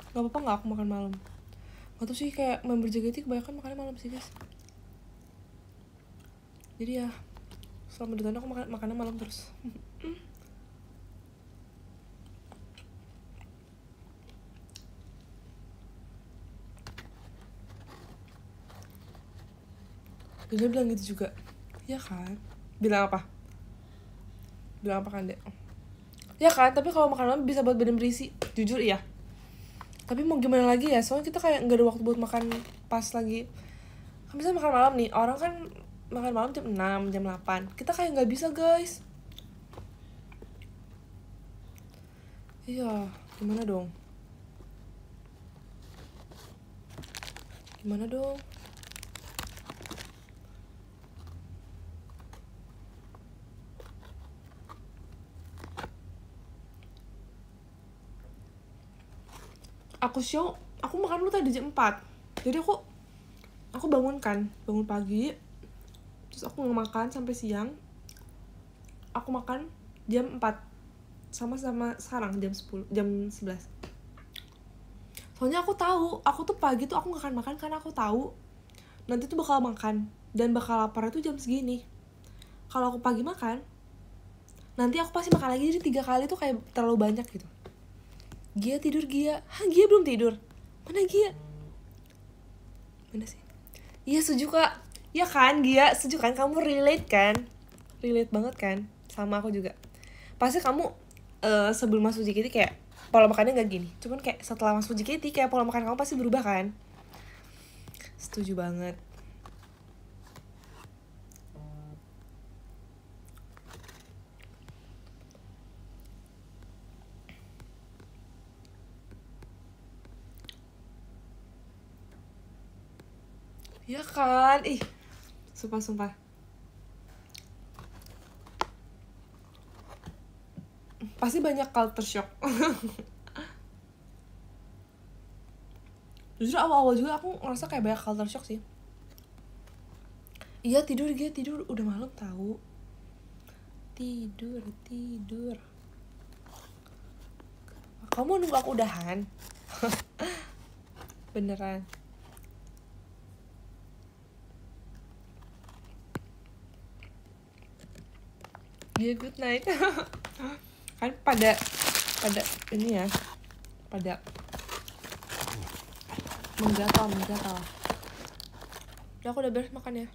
Gak apa-apa gak aku makan malam. Gak tau sih, kayak member JKT kebanyakan makannya malam sih guys. Jadi ya selama 2 tahun aku makannya malam terus. Dan dia bilang gitu juga. Ya kan? Bilang apa kan dek? Ya kan, tapi kalau makan malam bisa buat badan berisi. Jujur iya. Tapi mau gimana lagi ya, soalnya kita kayak gak ada waktu buat makan pas lagi. Kan bisa makan malam nih, orang kan makan malam jam 6, jam 8. Kita kayak gak bisa guys. Iya, gimana dong? Aku makan dulu tadi jam 4. Jadi aku bangun pagi. Terus aku nggak makan sampai siang. Aku makan jam 4. Sama sekarang jam 11. Soalnya aku tahu, aku tuh pagi tuh aku nggak akan makan karena aku tahu nanti tuh bakal makan dan bakal lapar itu jam segini. Kalau aku pagi makan, nanti aku pasti makan lagi, jadi 3 kali tuh kayak terlalu banyak gitu. Gia tidur, Gia. Gia belum tidur. Mana Gia? Mana sih? Iya setuju kak. Ya kan Gia, setuju kan? Kamu relate kan? Relate banget kan? Sama aku juga. Pasti kamu sebelum masuk JKT kayak pola makannya gak gini. Cuman kayak setelah masuk JKT kayak pola makan kamu pasti berubah kan? Setuju banget. Ya kan? Ih, sumpah. Pasti banyak culture shock. Jujur awal-awal juga aku ngerasa kayak banyak culture shock sih. Iya tidur, Gia tidur. Udah malam tahu. Tidur. Kamu nunggu aku udahan? Beneran. Iya good night. Kan pada ini ya, pada menggatal. Ya aku udah beres makan ya.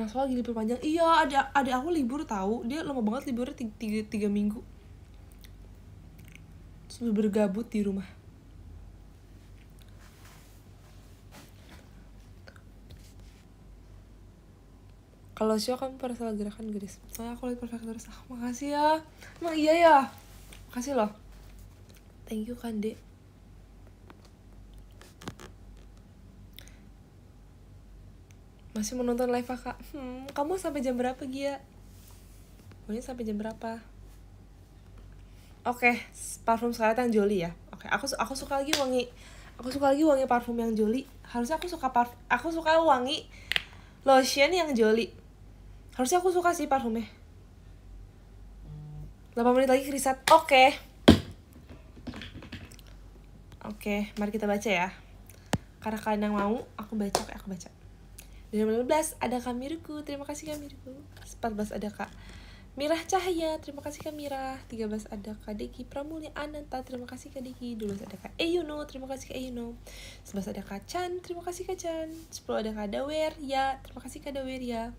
Soalnya lagi libur panjang. Iya, ada aku libur tahu. Dia lama banget liburnya 3 minggu. Terus bergabut di rumah. Kalau show kamu pada salah gerakan guys. Soalnya aku lihat perfect terus. Makasih ya. Emang iya ya. Makasih loh. Thank you kan dek. Masih menonton live kakak. Kamu sampai jam berapa Gia? Pokoknya sampai jam berapa? Oke, parfum Scarlett yang Jolie ya. Oke, aku suka lagi wangi. Aku suka lagi wangi parfum yang Jolie. Harusnya aku suka wangi lotion yang Jolie. Harusnya aku suka sih parfumnya. 8 menit lagi riset. Oke, mari kita baca ya. Karena kalian yang mau, aku baca. Dari 15 ada Kak Mirku, terima kasih Kak Mirku. 14 ada Kak Mirah Cahaya, terima kasih Kak Mirah. 13 ada Kak Deki Pramulya Ananta, terima kasih Kak Deki. 12 ada Kak Eyuno, terima kasih Kak Eyuno. 11 ada Kak Chan, terima kasih Kak Chan. 10 ada Kak Dawer, ya, terima kasih Kak Dawer ya.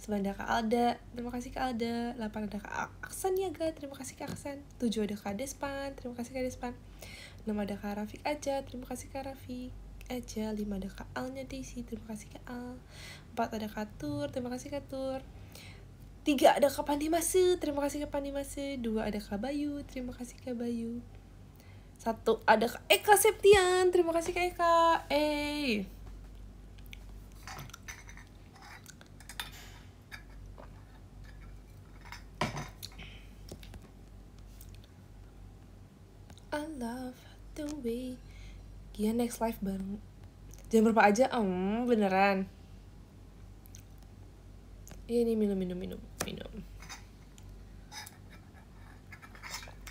9 ada Kak Alda, terima kasih Kak Alda. 8 ada Kak Aksan Yaga, terima kasih Kak Aksan. 7 ada Kak Despan, terima kasih Kak Despan. 6 ada Kak Rafik aja, terima kasih Kak Rafik aja. 5 ada Kak Alnya Daisy, terima kasih Kak Al. 4 ada Kak Tur, terima kasih Kak Tur. 3 ada Kak Pandimase, terima kasih Kak Pandimase. 2 ada Kak Bayu, terima kasih Kak Bayu. 1 ada Kak Eka Septian, terima kasih Kak Eka. I love the way. Gia next live bareng. Jam berapa aja? Beneran. Ini minum.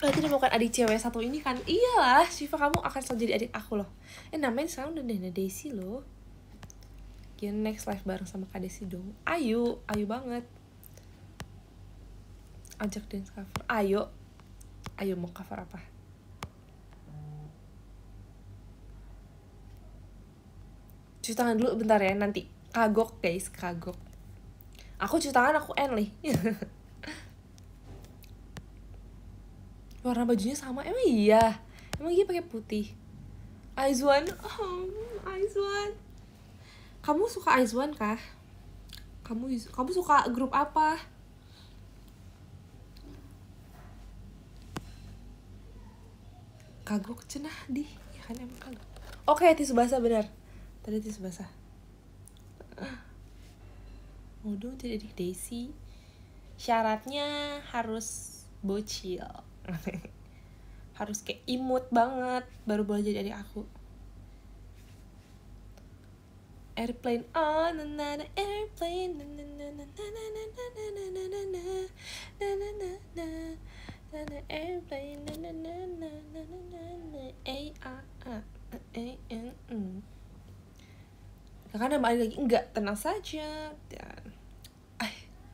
Tidak bukan adik cewek satu ini kan? Iyalah, Shiva kamu akan selalu jadi adik aku loh. Namanya sekarang udah Daisy loh. bikin next live bareng sama Kak Desi dong. Ayo banget. Ajak dance cover. Ayo mau cover apa? Cuci tangan dulu bentar ya, nanti kagok guys, kagok. Aku cuci tangan, aku Enli. Warna bajunya sama, emang iya pakai putih. Aizwan, Aizwan. Kamu suka Aizwan kah? Kamu suka grup apa? Kagok cenah di, ya kan emang kagok. Oke, tisu basah benar. Tadi tisu basah. Mau dong jadi adik Daisy. Syaratnya harus bocil. Harus kayak imut banget baru boleh jadi adik aku. Airplane on another airplane, na na na na na na na na na na na na na na airplane, na na na na na na na A-A-A-A-N. Karena balik lagi enggak, tenang saja. Dan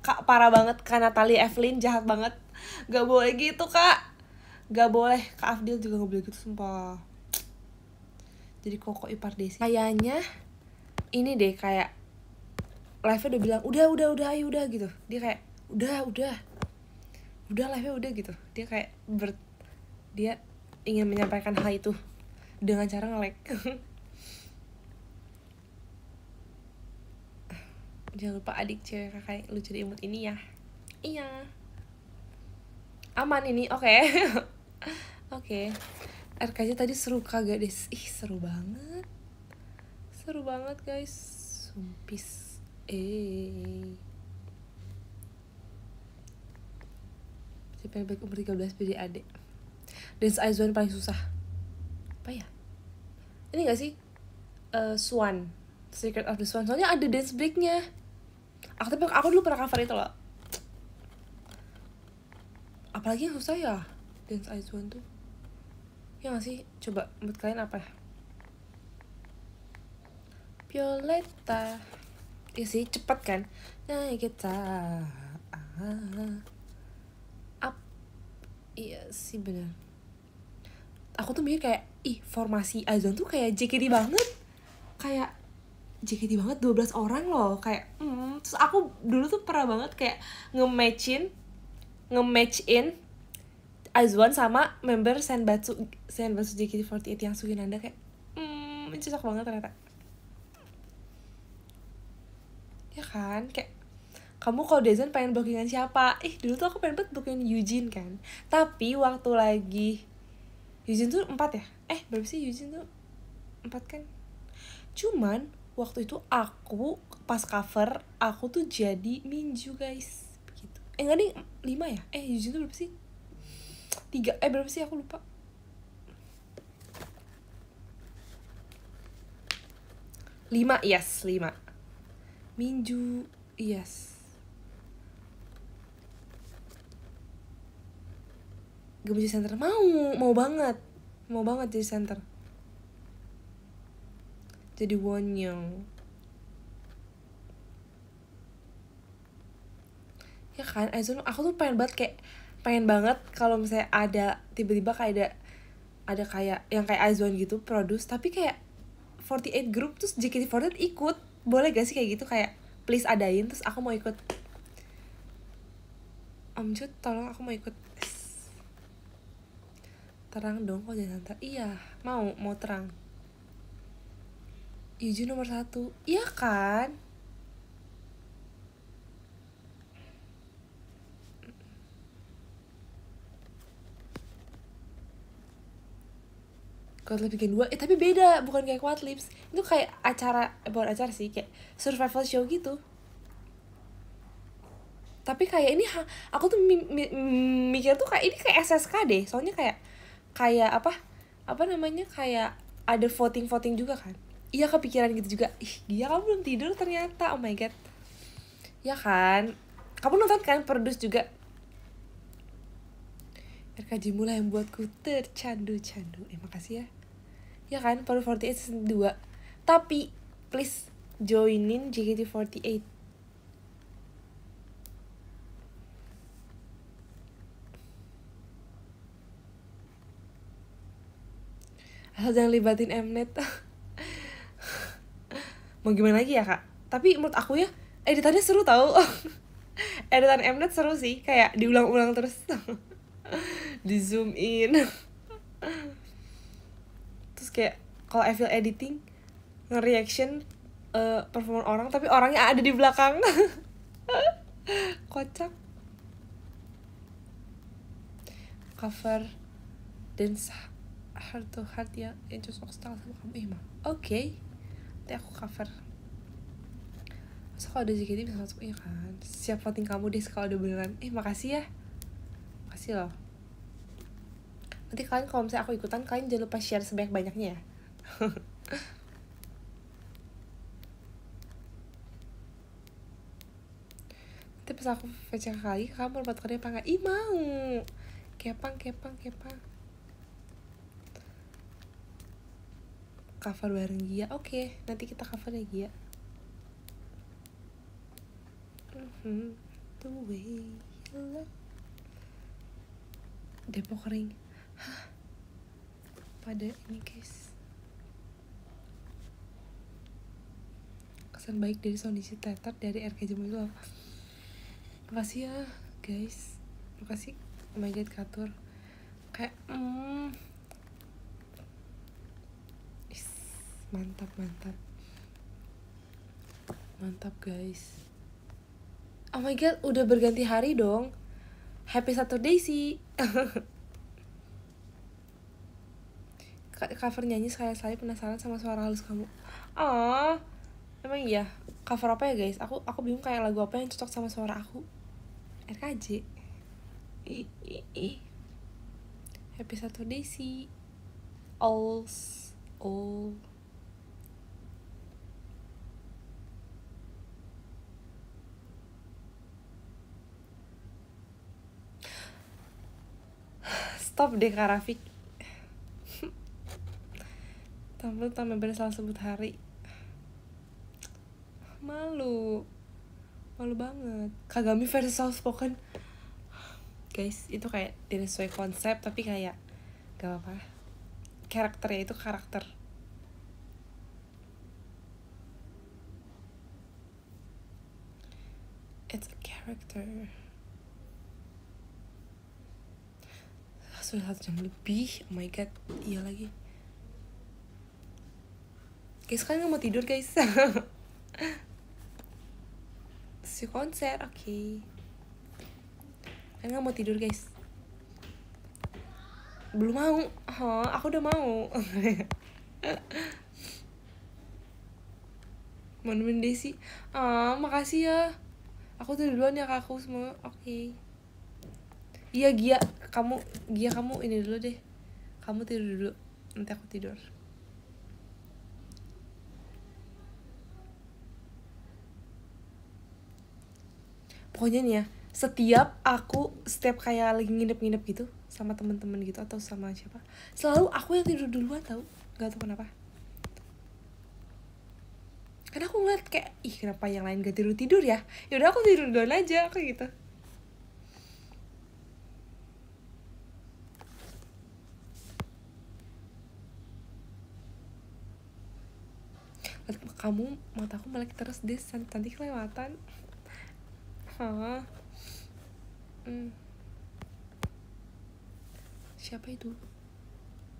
Kak parah banget, Kak Natalie Evelyn jahat banget. Gak boleh gitu Kak, gak boleh. Kak Afdil juga gak boleh gitu sumpah. Jadi koko ipar Desi. Kayaknya ini deh, kayak live-nya udah bilang udah ayo udah gitu. Dia kayak udah live-nya udah gitu. Dia kayak dia ingin menyampaikan hal itu dengan cara nge-lag. Jangan lupa adik cewek kakak lucu di imut ini ya. Iya. Aman ini, oke. Oke. RKJ tadi seru kagak des? Ih seru banget. Seru banget guys. Sumpis. Siapa yang baik umur 13 jadi adek. Dance Aizwan paling susah. Apa ya? Ini gak sih? Swan. Secret of the Swan. Soalnya ada dance breaknya. Tapi aku dulu pernah cover itu loh. Apalagi yang susah ya Dance Aizwan tuh. Ya gak sih? Coba buat kalian apa ya? Violeta. Ya sih cepet kan. Nah kita iya sih bener. Aku tuh mikir kayak formasi Aizwan tuh kayak JKT banget. Kayak JKT banget, 12 orang loh. Kayak terus aku dulu tuh pernah banget kayak nge-match in Aizwan sama member Senbatsu JKT48 yang Suginanda. Kayak cocok banget ternyata. Ya kan, kayak kamu kalau Dazen pengen bookingan siapa? Dulu tuh aku pengen banget booking Eugene kan. Tapi waktu lagi Eugene tuh 4 ya? Berapa sih Eugene tuh? 4 kan? Cuman waktu itu aku pas cover aku tuh jadi Minju guys. Begitu. Enggak nih 5 ya? Eugene tuh berapa sih? 3. Berapa sih aku lupa. 5, yes 5. Minju, yes. Gak mau jadi center? Mau banget jadi center. Jadi Wonyoung. Ya kan, Aizwan aku tuh pengen banget kalau misalnya ada tiba-tiba kayak ada kayak yang kayak Aizwan gitu produce, tapi kayak 48 group terus JKT48 ikut. Boleh gak sih kayak gitu, kayak please adain terus aku mau ikut. Om Cut tolong aku mau ikut. Terang dong kok jadi santai. Iya mau terang. Yuju nomor 1. Iya kan. Quadlips bikin 2, tapi beda, bukan kayak Quadlips. Itu kayak bukan acara sih, kayak survival show gitu. Tapi kayak ini aku tuh mikir tuh kayak ini kayak SSK deh. Soalnya kayak apa namanya, kayak ada voting juga kan. Iya kepikiran gitu juga. Dia kamu belum tidur ternyata. Oh my god. Ya kan. Kamu nonton kan produce juga. RKJ mulai yang buatku tercandu. Makasih ya. Ya kan, Power 48 season 2. Tapi please joinin JKT48. Asal jangan libatin Mnet. Mau gimana lagi ya kak? Tapi menurut aku ya editannya seru tau. Editan Mnet seru sih, kayak diulang-ulang terus. Di zoom in. Terus kayak kalau Evil editing nge-reaction performa orang tapi orangnya ada di belakang. Kocak. Cover Dance Heart to Heart ya, yang cocok style sama kamu Ima. Oke. Nanti aku cover. Masa kalau ada JKT bisa masuk, iya kan? Siap voting kamu deh kalau udah beneran. Makasih ya. Makasih loh. Nanti kalian kalau misalnya aku ikutan, kalian jangan lupa share sebanyak-banyaknya ya. Nanti pas aku VC kali, kamu buat kerja apa enggak? Ih mau. Kepang. Cover bareng Gia. Oke, nanti kita cover ya Gia. The way you love. Depok kering. Hah? Pada ini guys. Kesan baik dari kondisi teater dari RK Jamu itu. Makasih ya guys. Makasih. Oh my god Katur. Kayak mantap guys. Oh my god, udah berganti hari dong. Happy Saturday sih. Cover nyanyi sekali-sekali, penasaran sama suara halus kamu. Oh, emang iya. Cover apa ya guys? Aku bingung kayak lagu apa yang cocok sama suara aku. RKJ. Happy Saturday sih. All. Stop deh Kak Rafiq. Tampil salah sebut hari. Malu banget. Kagami versi soft spoken. Guys, itu kayak tidak sesuai konsep, tapi kayak gak apa-apa. Karakternya itu karakter. It's a character. Sudah 1 jam lebih. Oh my god, iya lagi. Guys, kalian gak mau tidur guys. Si konser, oke. Kalian gak mau tidur guys? Belum mau. Aku udah mau. Mau nemenin Desi. Makasih ya. Aku tidur duluan ya kakakku semua. Oke. Iya Gia, kamu ini dulu deh. Kamu tidur dulu. Nanti aku tidur. Pokoknya nih ya, setiap kayak lagi nginep gitu sama teman-teman gitu atau sama siapa, selalu aku yang tidur duluan tau, nggak tahu kenapa. Karena aku ngeliat kayak, kenapa yang lain gak tidur ya? Yaudah aku tidur duluan aja, kayak gitu. Kamu, mataku melek terus deh, nanti kelewatan. Siapa itu?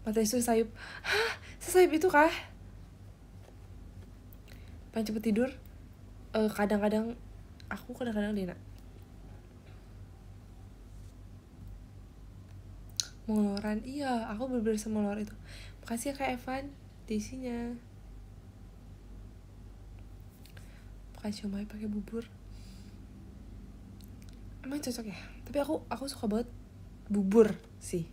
Mata itu sayup. Sesayup itu kah? Pengen cepet tidur. Kadang-kadang Dena Moloran. Iya, aku bener-bener sama molor itu. Makasih ya Kak Evan Desinya. Makan siomay pakai bubur. Emang cocok ya? Tapi aku suka banget bubur sih.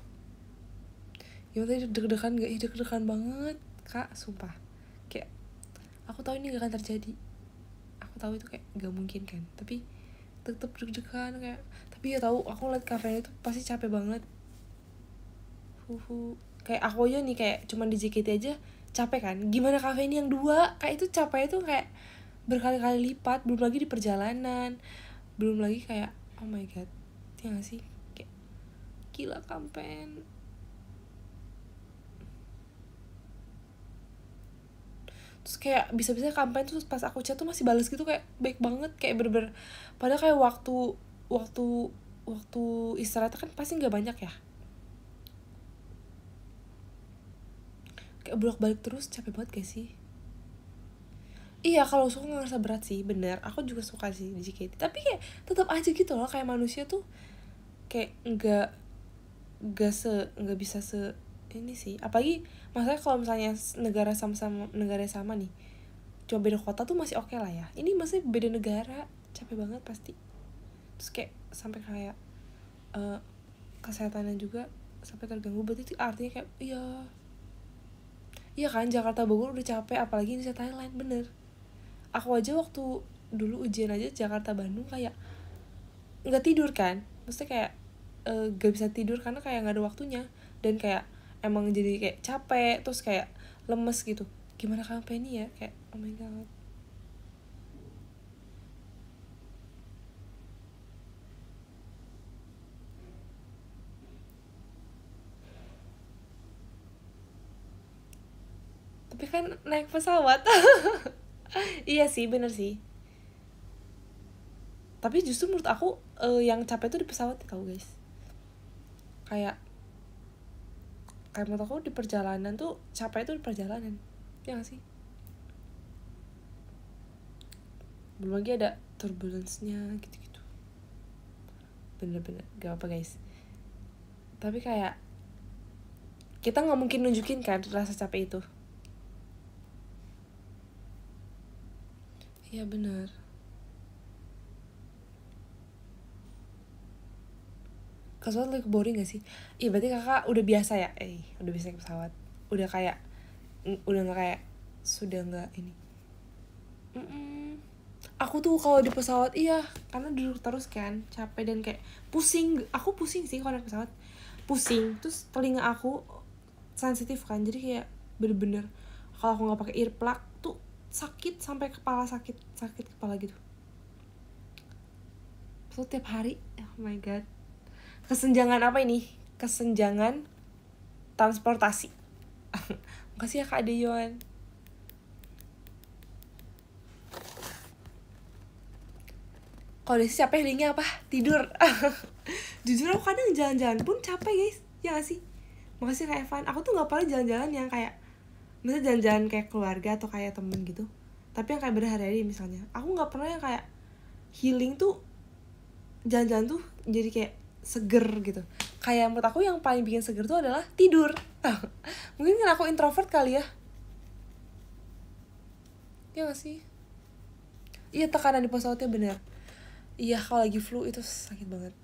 Yang tadi deg-degan gak? Deg-degan banget Kak, sumpah. Kayak aku tahu ini gak akan terjadi. Aku tahu itu kayak gak mungkin kan. Tapi tetep deg-degan kayak. Tapi ya tahu, aku liat kafenya itu pasti capek banget. Kayak aku aja nih kayak cuman di JKT aja capek kan, gimana cafe ini yang 2, kayak itu capek itu kayak berkali-kali lipat, belum lagi di perjalanan, belum lagi kayak oh my god, ya gak sih, kayak gila kampen. Terus kayak bisa-bisa kampen tuh pas aku chat tuh masih balas gitu, kayak baik banget, kayak bener-bener padahal kayak waktu waktu istirahat kan pasti nggak banyak ya, kayak bolak-balik terus capek banget gak sih. Iya kalau suka nggak ngerasa berat sih, bener, aku juga suka sih di JKT, tapi kayak tetap aja gitu loh, kayak manusia tuh kayak nggak bisa se ini sih, apalagi maksudnya kalau misalnya negara sama nih, cuma beda kota tuh masih oke lah ya, ini masih beda negara, capek banget pasti. Terus kayak sampai kayak kesehatannya juga sampai terganggu, berarti itu artinya kayak iya kan, Jakarta Bogor udah capek, apalagi Indonesia Thailand, bener. Aku aja waktu dulu ujian aja Jakarta Bandung kayak nggak tidur kan, maksudnya kayak gak bisa tidur karena kayak nggak ada waktunya, dan kayak emang jadi kayak capek, terus kayak lemes gitu. Gimana kampanye ya, kayak oh my god. Tapi kan naik pesawat. Iya sih, bener sih. Tapi justru menurut aku yang capek tuh di pesawat tau guys. Kayak menurut aku di perjalanan tuh capek tuh di perjalanan, ya gak sih? Belum lagi ada turbulence-nya gitu-gitu. Bener-bener gak apa guys. Tapi kayak kita nggak mungkin nunjukin kan rasa capek itu. Iya benar. Pesawat lagi boring gak sih? Iya berarti kakak udah biasa ya? Udah biasa naik pesawat. Udah kayak udah nggak kayak sudah nggak ini. Aku tuh kalau di pesawat karena duduk terus kan capek dan kayak pusing. Aku pusing sih kalau naik pesawat, pusing. Terus telinga aku sensitif kan, jadi kayak bener-bener kalau aku nggak pakai earplug tuh sakit sampai kepala, sakit kepala gitu. So tiap hari, oh my god, kesenjangan apa ini, kesenjangan transportasi. Makasih ya Kak Deyon. Kalau Desi capek linknya apa? Tidur. Jujur aku kadang jalan-jalan pun capek guys, ya gak sih? Makasih Kak Evan. Aku tuh gak pernah jalan-jalan yang kayak misalnya jalan-jalan kayak keluarga atau kayak temen gitu, tapi yang kayak berhari-hari misalnya. Aku gak pernah yang kayak healing tuh jalan-jalan tuh jadi kayak seger gitu. Kayak menurut aku yang paling bikin seger tuh adalah tidur. Mungkin kan aku introvert kali ya. Ya gak sih? Iya, tekanan di pesawatnya bener. Iya, kalau lagi flu itu sakit banget.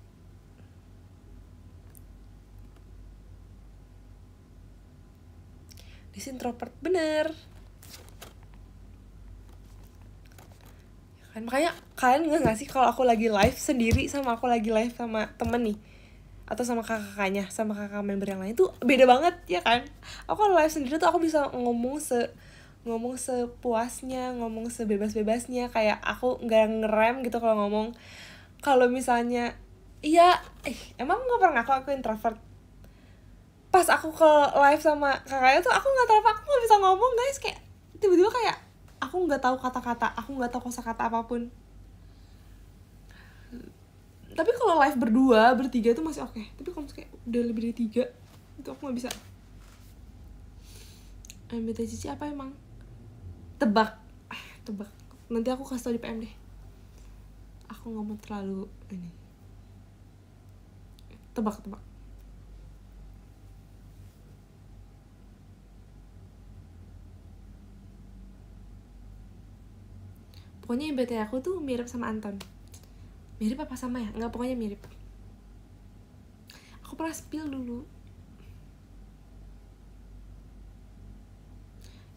Di introvert bener. Kan makanya kalian nggak sih kalau aku lagi live sendiri sama aku lagi live sama temen nih, atau sama kakaknya, sama kakak member yang lain tuh beda banget ya kan. Aku kalau live sendiri tuh aku bisa ngomong sepuasnya, ngomong sebebas-bebasnya, kayak aku nggak ngerem gitu kalau ngomong. Kalau misalnya emang nggak pernah aku introvert. Pas aku ke live sama kakaknya tuh aku nggak tahu, aku nggak bisa ngomong guys, kayak tiba-tiba kayak aku nggak tahu kata-kata, aku nggak tahu kosakata apapun. Tapi kalau live berdua, bertiga tuh masih oke. Tapi kalau kayak udah lebih dari 3 itu aku nggak bisa. MBTI Cici apa emang? Tebak. Nanti aku kasih tau di PM deh. Aku nggak mau terlalu ini. Tebak. Pokoknya MBTI aku tuh mirip sama Anton. Mirip apa sama ya? Enggak, pokoknya mirip. Aku pernah spill dulu.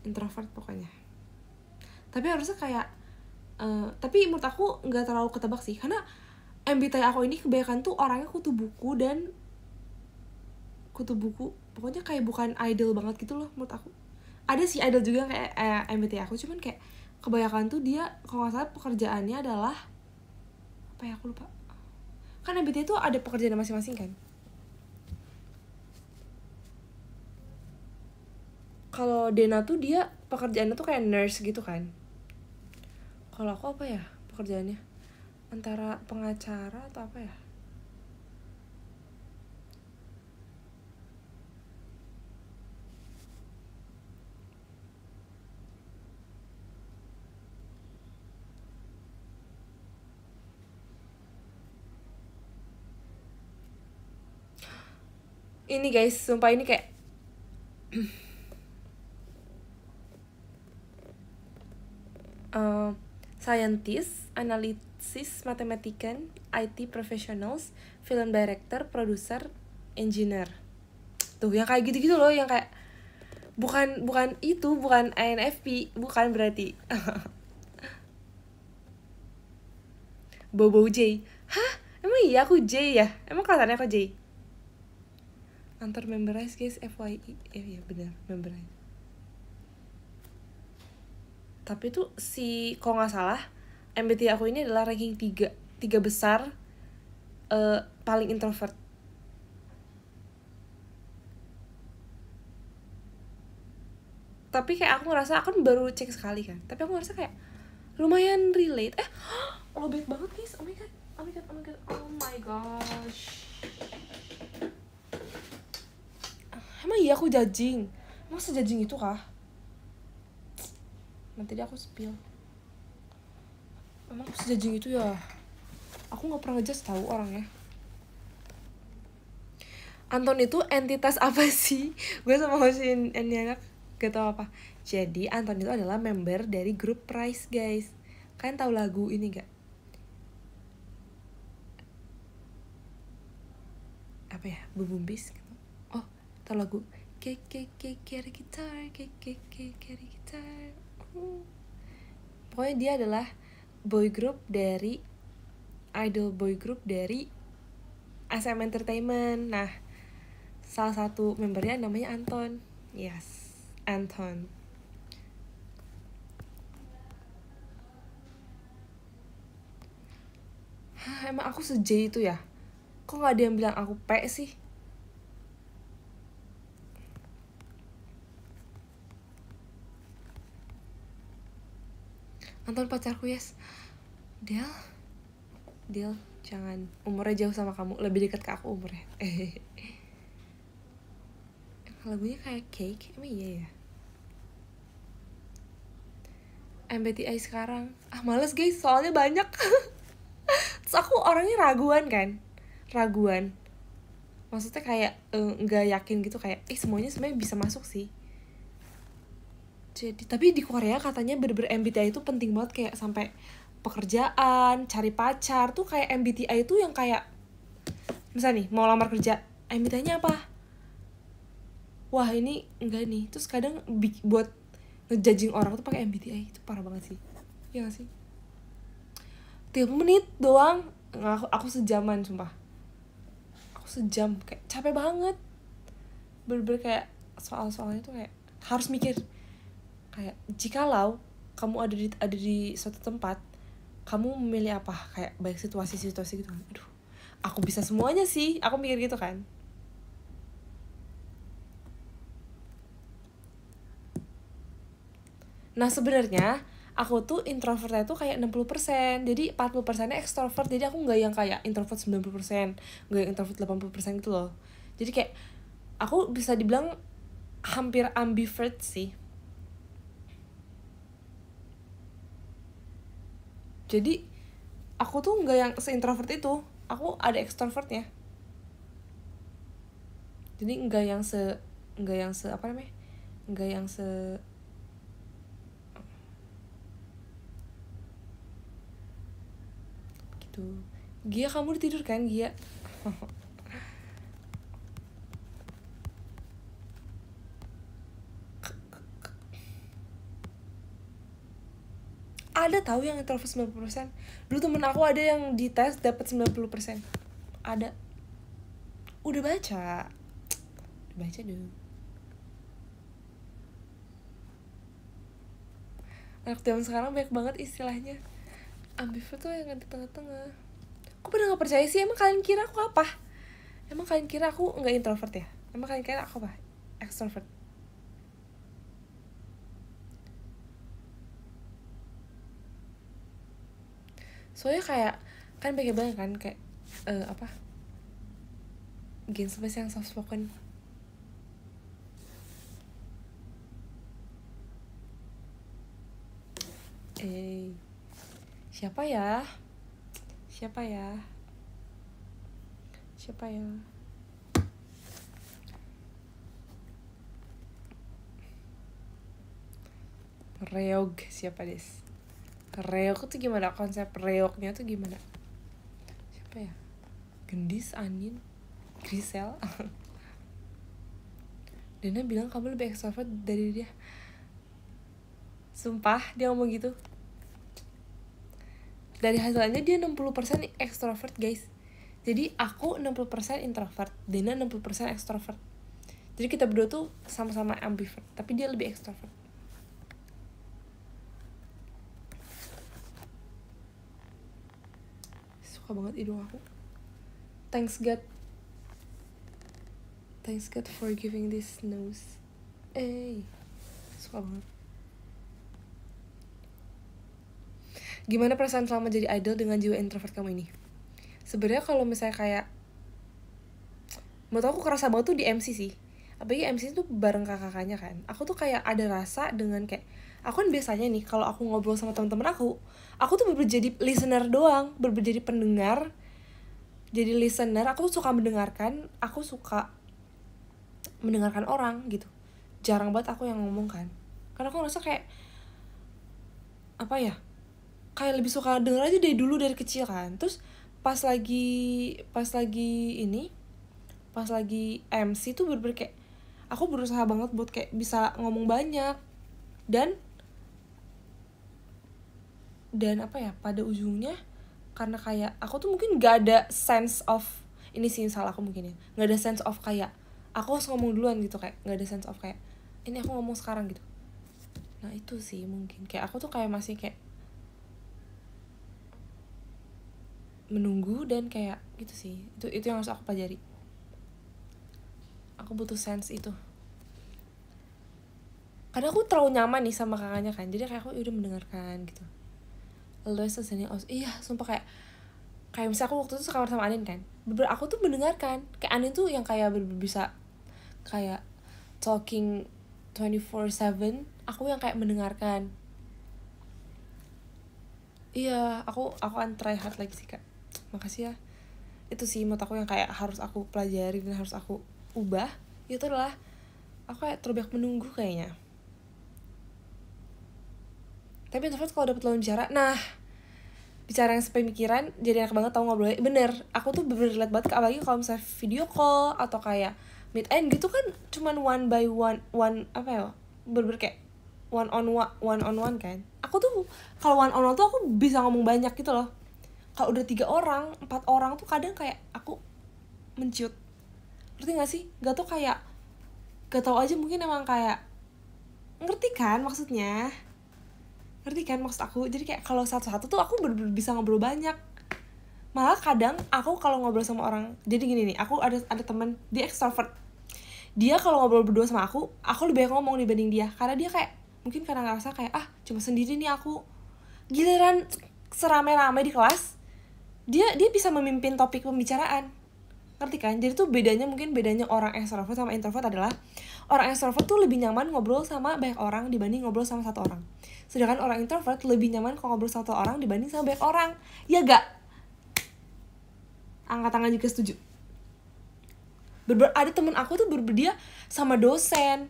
Introvert pokoknya. Tapi harusnya kayak tapi menurut aku nggak terlalu ketebak sih, karena MBTI aku ini kebanyakan tuh orangnya kutu buku dan kutu buku, pokoknya kayak bukan idol banget gitu loh menurut aku. Ada sih idol juga kayak MBTI aku, cuman kayak kebanyakan tuh dia kalau nggak salah pekerjaannya adalah apa ya, aku lupa. Kan MBTI tuh ada pekerjaan masing-masing kan. Kalau Dena tuh dia pekerjaannya tuh kayak nurse gitu kan. Kalau aku apa ya pekerjaannya, antara pengacara atau apa ya. Ini guys, sumpah ini kayak scientist, analysis, mathematician, IT professionals, film director, producer, engineer. Tuh yang kayak gitu-gitu loh, yang kayak bukan itu, bukan INFP, bukan berarti. Bobo J. Hah? Emang iya aku J ya? Emang kelihatannya aku J? Antar memorize guys, FYI. Iya benar, memorize. Tapi tuh si, kalau nggak salah, MBTI aku ini adalah ranking 3 besar paling introvert. Tapi kayak aku ngerasa, aku baru cek sekali kan, tapi aku ngerasa kayak lumayan relate. Lo baik banget guys, oh my god, oh my god, oh my god, oh my gosh. Emang iya aku judging? Emang sejudging itu kah? Nanti deh aku spill. Emang aku sejudging itu ya? Aku gak pernah ngejudge tahu orangnya. Anton itu entitas apa sih? Gue sama Hosin ini anak gak tau apa. Jadi Anton itu adalah member dari grup Price guys. Kalian tahu lagu ini gak? Apa ya? Bubumbis gitu. Oh, tahu lagu carry guitar, carry guitar. Pokoknya dia adalah boy group dari idol boy group dari SM Entertainment. Nah, salah satu membernya namanya Anton. Yes, Anton. Hah, emang aku se-J itu ya? Kok gak ada yang bilang aku P sih? Anton pacarku, yes. Deal, jangan. Umurnya jauh sama kamu, lebih dekat ke aku umurnya. Lagunya kayak Cake, emang iya ya? MBTI sekarang, males guys, soalnya banyak. Terus aku orangnya raguan kan, maksudnya kayak nggak yakin gitu, kayak semuanya sebenarnya bisa masuk sih. Jadi tapi di Korea katanya bener-bener MBTI itu penting banget, kayak sampai pekerjaan, cari pacar tuh kayak MBTI itu yang kayak, misalnya nih mau lamar kerja, MBTI-nya apa? Wah ini enggak nih. Terus kadang buat ngejudging orang tuh pakai MBTI, itu parah banget sih. Iya gak sih? 3 menit doang, aku sejaman sumpah. Aku sejam, kayak capek banget. Bener-bener kayak soal-soalnya tuh kayak harus mikir. Kayak jikalau kamu ada di suatu tempat, kamu memilih apa? Kayak baik situasi-situasi gitu kan. Aduh, aku bisa semuanya sih, aku mikir gitu kan. Nah sebenarnya aku tuh introvertnya tuh kayak 60%, jadi 40%-nya extrovert. Jadi aku gak yang kayak introvert 90%, gak yang introvert 80% gitu loh. Jadi kayak aku bisa dibilang hampir ambivert sih. Jadi aku tuh gak yang se-introvert itu, aku ada extrovertnya. Jadi gak yang se apa namanya, gak yang se gitu. Gia, kamu udah tidur kan Gia? Ada tahu yang introvert 90%. Dulu temen aku ada yang dites dapat 90%. Ada. Udah baca. Baca dulu. Anak zaman sekarang banyak banget istilahnya. Ambivert tuh yang di tengah-tengah. Aku pernah gak percaya sih, emang kalian kira aku apa? Emang kalian kira aku gak introvert ya? Emang kalian kira aku apa? Extrovert. Soalnya kayak, kan banyak banget kan kayak apa? Gen space yang soft spoken. Siapa ya? Reog, siapa des? Reog tuh gimana? Konsep reognya tuh gimana? Siapa ya? Gendis, Anin, Grisel. Dana bilang kamu lebih extrovert dari dia. Sumpah, dia ngomong gitu. Dari hasilnya dia 60% extrovert, guys. Jadi aku 60% introvert, Dana 60% extrovert. Jadi kita berdua tuh sama-sama ambivert, tapi dia lebih extrovert. Suka banget hidung aku. Thanks God for giving this nose. Suka banget. Gimana perasaan selama jadi idol dengan jiwa introvert kamu ini? Sebenarnya kalau misalnya kayak, menurut aku kerasa banget tuh di MC sih. Apalagi MC tuh bareng kakak-kakaknya kan. Aku tuh kayak ada rasa dengan kayak, aku kan biasanya nih kalau aku ngobrol sama teman-teman aku tuh bener-bener jadi listener doang, bener-bener jadi pendengar. Jadi listener, aku tuh suka mendengarkan, aku suka mendengarkan orang gitu. Jarang banget aku yang ngomong kan. Karena aku ngerasa kayak, apa ya, kayak lebih suka denger aja dari dulu, dari kecil kan. Terus pas lagi MC tuh bener-bener kayak aku berusaha banget buat kayak bisa ngomong banyak. Dan apa ya, pada ujungnya karena kayak aku tuh mungkin gak ada sense of, ini sih salah aku mungkin ya, gak ada sense of kayak aku harus ngomong duluan gitu, kayak gak ada sense of kayak ini aku ngomong sekarang gitu. Nah itu sih mungkin kayak aku tuh kayak masih kayak menunggu dan kayak gitu sih. Itu yang harus aku pelajari. Aku butuh sense itu. Karena aku terlalu nyaman nih sama kakaknya kan, jadi kayak aku udah mendengarkan gitu. Iya sumpah kayak misalnya aku waktu itu sekamar sama Anin kan, aku tuh mendengarkan. Kayak Anin tuh yang kayak bisa kayak talking 24/7, aku yang kayak mendengarkan. Iya, aku akan try hard lagi sih kak. Makasih ya. Itu sih menurut aku yang kayak harus aku pelajari dan harus aku ubah. Itu adalah aku kayak terlalu banyak menunggu kayaknya. Tapi introvert kalau dapet lawan bicara, nah bicara yang sepemikiran jadi enak banget tau ngobrolnya. Bener, aku tuh bener-bener relate banget, apalagi kalau misalnya video call atau kayak meet and gitu kan cuman one by one apa ya, bener-bener kayak one on one kan. Aku tuh kalau one on one tuh aku bisa ngomong banyak gitu loh. Kalau udah 3 orang 4 orang tuh kadang kayak aku menciut, ngerti gak sih? Gak tuh kayak gak tau aja, mungkin emang kayak, ngerti kan maksud aku. Jadi kayak kalau satu-satu tuh aku bener-bener bisa ngobrol banyak. Malah kadang aku kalau ngobrol sama orang, jadi gini nih, aku ada teman dia extrovert. Dia kalau ngobrol berdua sama aku lebih banyak ngomong dibanding dia, karena dia kayak mungkin karena ngerasa kayak cuma sendiri nih aku. Giliran serame-rame di kelas, dia bisa memimpin topik pembicaraan, ngerti kan? Jadi tuh bedanya orang extrovert sama introvert adalah orang extrovert tuh lebih nyaman ngobrol sama banyak orang dibanding ngobrol sama satu orang. Sedangkan orang introvert lebih nyaman kalau ngobrol sama satu orang dibanding sama banyak orang. Ya gak? Angkat tangan juga setuju. Ada temen aku tuh dia sama dosen,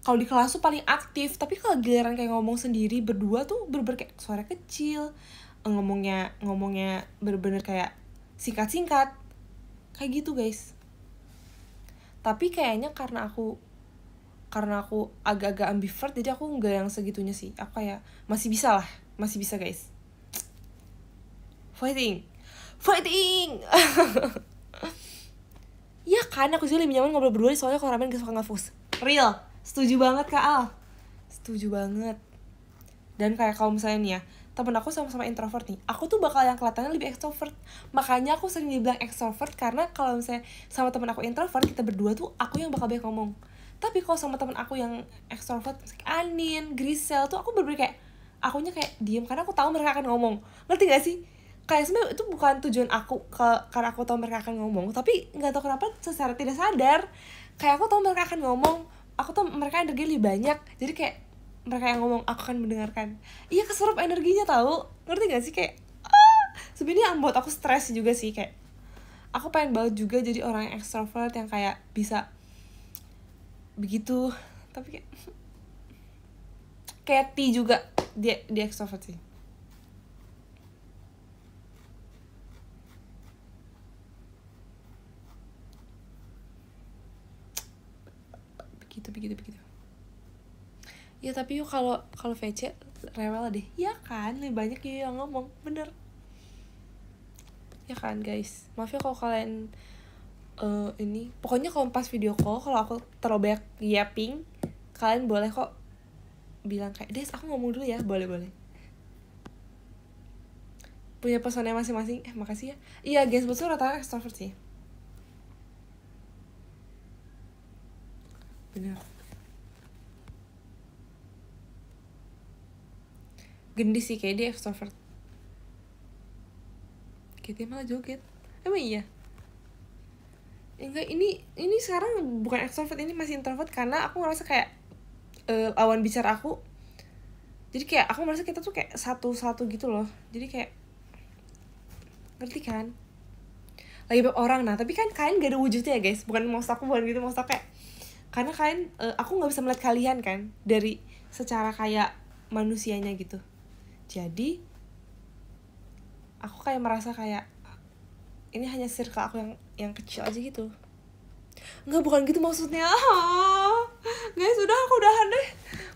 kalau di kelas tuh paling aktif, tapi kalau giliran kayak ngomong sendiri berdua tuh kayak suara kecil, ngomongnya bener-bener kayak singkat-singkat kayak gitu guys. Tapi kayaknya karena aku agak-agak ambivert, jadi aku nggak yang segitunya sih. Aku kayak masih bisa guys. Fighting. Ya kan, aku juga lebih nyaman ngobrol berdua soalnya kalau ramen gak suka nge-focus. Real, setuju banget Kak Al, setuju banget. Dan kayak kalau misalnya nih ya, temen aku sama-sama introvert nih, aku tuh bakal yang kelihatannya lebih extrovert. Makanya aku sering dibilang extrovert, karena kalau misalnya sama temen aku introvert, kita berdua tuh aku yang bakal banyak ngomong. Tapi kalau sama temen aku yang extrovert, Anin, Grisel tuh aku bener-bener kayak akunya kayak diem karena aku tahu mereka akan ngomong. Ngerti gak sih? Kayak sebenarnya itu bukan tujuan aku karena aku tahu mereka akan ngomong, tapi nggak tahu kenapa secara tidak sadar kayak aku tahu mereka akan ngomong, aku tahu mereka energi lebih banyak, jadi kayak mereka yang ngomong aku akan mendengarkan. Iya, keserap energinya tahu. Ngerti gak sih kayak sebenarnya yang buat aku stres juga sih, kayak aku pengen banget juga jadi orang yang extrovert yang kayak bisa begitu, tapi kayak T juga dia extrovert sih. Begitu. Ya tapi yuk kalau VC rewel deh. Ya kan, lebih banyak yang ngomong, bener. Ya kan guys, maaf ya kalau kalian ini pokoknya kalau pas video call kalau aku terlalu banyak yapping, kalian boleh kok bilang kayak Des aku ngomong dulu ya, boleh punya personanya masing-masing. Makasih ya. Iya guys, betul rata-rata extrovert sih, bener. Gendis sih kayak dia extrovert, kayak dia malah joget. Emang iya? Enggak, ini sekarang bukan extrovert, ini masih introvert karena aku ngerasa kayak lawan bicara aku, jadi kayak aku merasa kita tuh kayak satu gitu loh, jadi kayak ngerti kan, lagi banyak orang. Nah tapi kan kalian gak ada wujudnya ya guys, bukan maksud aku bukan gitu, maksud aku kayak karena kalian aku nggak bisa melihat kalian kan dari secara kayak manusianya gitu, jadi aku kayak merasa kayak ini hanya circle aku yang kecil aja gitu. Nggak, bukan gitu maksudnya. Guys, udah aku udahan deh.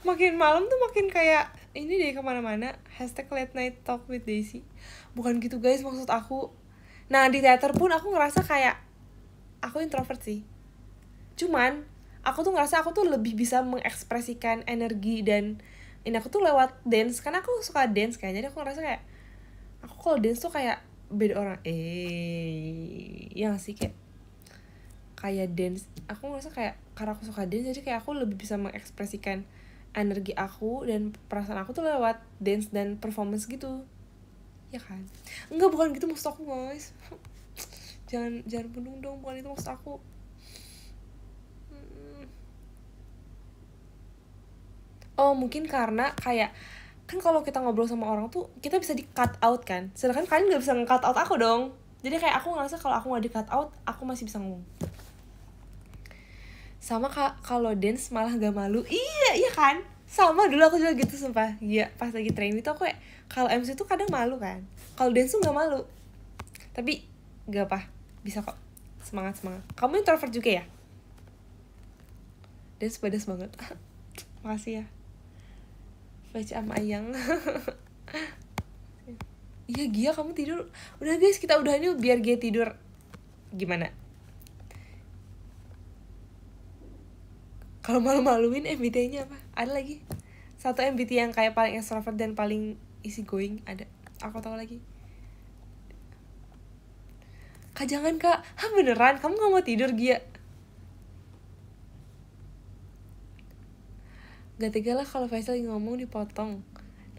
Makin malam tuh makin kayak ini deh kemana-mana. #LateNightTalkWithDaisy. Bukan gitu guys maksud aku. Nah di teater pun aku ngerasa kayak aku introvert sih. Cuman aku tuh ngerasa aku tuh lebih bisa mengekspresikan energi dan ini aku tuh lewat dance, karena aku suka dance kan. Jadi aku ngerasa kayak aku kalau dance tuh kayak beda orang. Ya sih kayak dance, aku ngerasa kayak karena aku suka dance jadi kayak aku lebih bisa mengekspresikan energi aku dan perasaan aku tuh lewat dance dan performance gitu, ya kan? Enggak, bukan gitu maksud aku guys. jangan bunuh dong, bukan itu maksud aku. Oh mungkin karena kayak kan kalau kita ngobrol sama orang tuh kita bisa di cut out kan, sedangkan kalian nggak bisa nge-cut out aku dong. Jadi kayak aku ngerasa kalau aku nggak di cut out aku masih bisa ngomong. Sama kalau dance malah gak malu. Iya kan, sama dulu aku juga gitu sumpah. Iya, pas lagi training itu aku kayak kalau MC tuh kadang malu kan, kalau dance tuh gak malu. Tapi gak apa, bisa kok. Semangat. Kamu introvert juga ya? Dance pedas banget. Makasih ya Fetch sama Ayang. Iya Gia, kamu tidur. Udah guys, kita udahan yuk biar Gia tidur. Gimana? Kalau malu-maluin MBTI-nya apa? Ada lagi satu MBTI yang kayak paling extrovert dan paling easy going, ada. Aku tahu lagi. Kak jangan kak. Hah beneran? Kamu gak mau tidur Gia? Gak tega lah kalau Faisal lagi ngomong dipotong.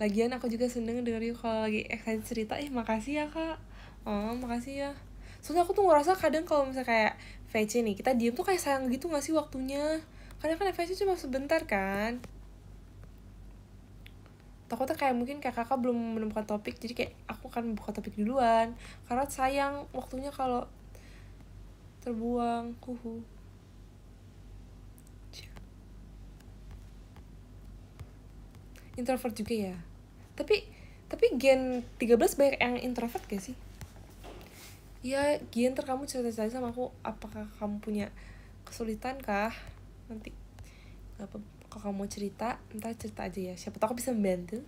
Lagian aku juga seneng denger yuk kalau lagi excited cerita. Makasih ya kak. Oh makasih ya. Soalnya aku tuh ngerasa kadang kalau misalnya kayak VC nih, kita diem tuh kayak sayang gitu gak sih waktunya. Karena kan VC cuma sebentar kan. Takutnya kayak mungkin kayak kakak belum menemukan topik, jadi kayak aku akan buka topik duluan. Karena sayang waktunya kalau terbuang. Introvert juga ya. Tapi gen 13 banyak yang introvert gak sih? Ya, Gian, ntar kamu cerita sama aku, apakah kamu punya kesulitan kah? Nanti gak apa, kalau kamu mau cerita, ntar cerita aja ya. Siapa tahu aku bisa membantu.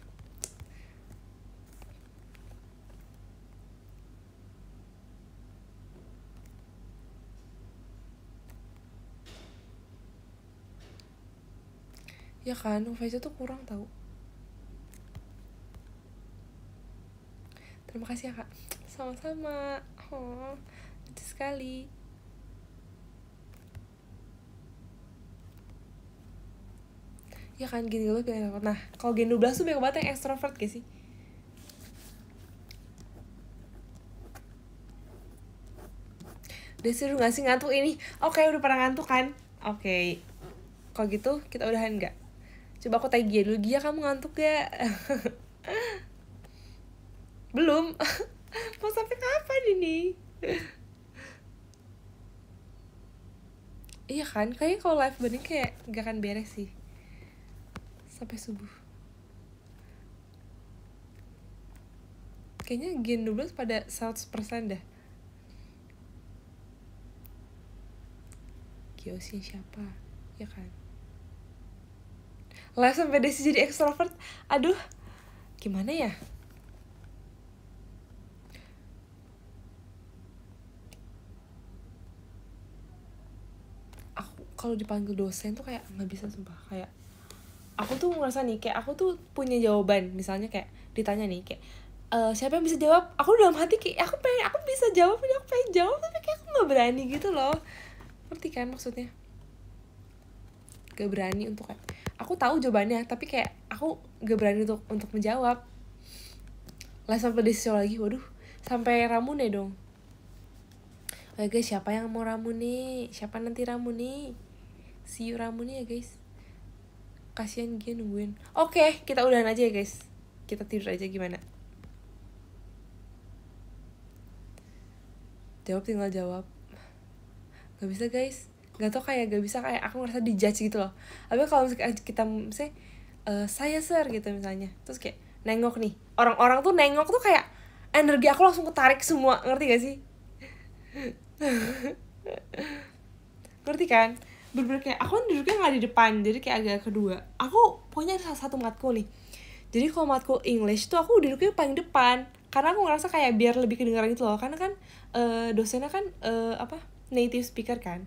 Ya kan, Novaja tuh kurang tahu. Terima kasih ya kak. Sama-sama. Oh, lucu sekali. Ya kan, Gen 12 banyak banget. Nah, kalau Gen 12 tuh banyak banget yang extrovert gak sih? Udah seru gak sih ngantuk ini? Oke, udah pernah ngantuk kan? Oke. Kalau gitu, kita udahan gak? Coba aku tanya Gia dulu. Gia, kamu ngantuk gak? Belum. Mau sampai kapan ini? Iya kan, kayaknya kalau live banding kayak gak akan beres sih sampai subuh. Kayaknya Gen 12 pada 100% dah. Kyoshi siapa? Ya kan. Live sampai Desi jadi extrovert. Aduh, gimana ya? Aku kalau dipanggil dosen tuh kayak nggak bisa sumpah. Kayak aku tuh ngerasa nih kayak aku tuh punya jawaban. Misalnya kayak ditanya nih kayak siapa yang bisa jawab? Aku dalam hati kayak aku bisa jawab, aku pengen jawab tapi kayak aku nggak berani gitu loh. Ngerti kan maksudnya? Gak berani untuk kayak aku tahu jawabannya tapi kayak aku gak berani untuk menjawab. Lah sampai Desi lagi, waduh, sampai Ramune dong. Oke guys, siapa yang mau Ramune? Siapa nanti Ramune? See you Ramune ya guys. Kasian dia nungguin. Oke, kita udahan aja ya guys. Kita tidur aja gimana? Jawab tinggal jawab. Gak bisa guys. Gak tau kayak gak bisa kayak aku ngerasa dijudge gitu loh. Tapi kalau misalnya kita misalnya saya sir gitu misalnya. Terus kayak nengok nih. Orang-orang tuh nengok tuh kayak energi aku langsung ketarik semua. Ngerti gak sih? Ngerti kan? Bener-bener kayak aku kan duduknya gak di depan. Jadi kayak agak kedua. Aku pokoknya ada salah satu matkul nih. Jadi kalau matkul English tuh aku duduknya paling depan. Karena aku ngerasa kayak biar lebih kedengaran gitu loh. Karena kan dosennya kan native speaker kan,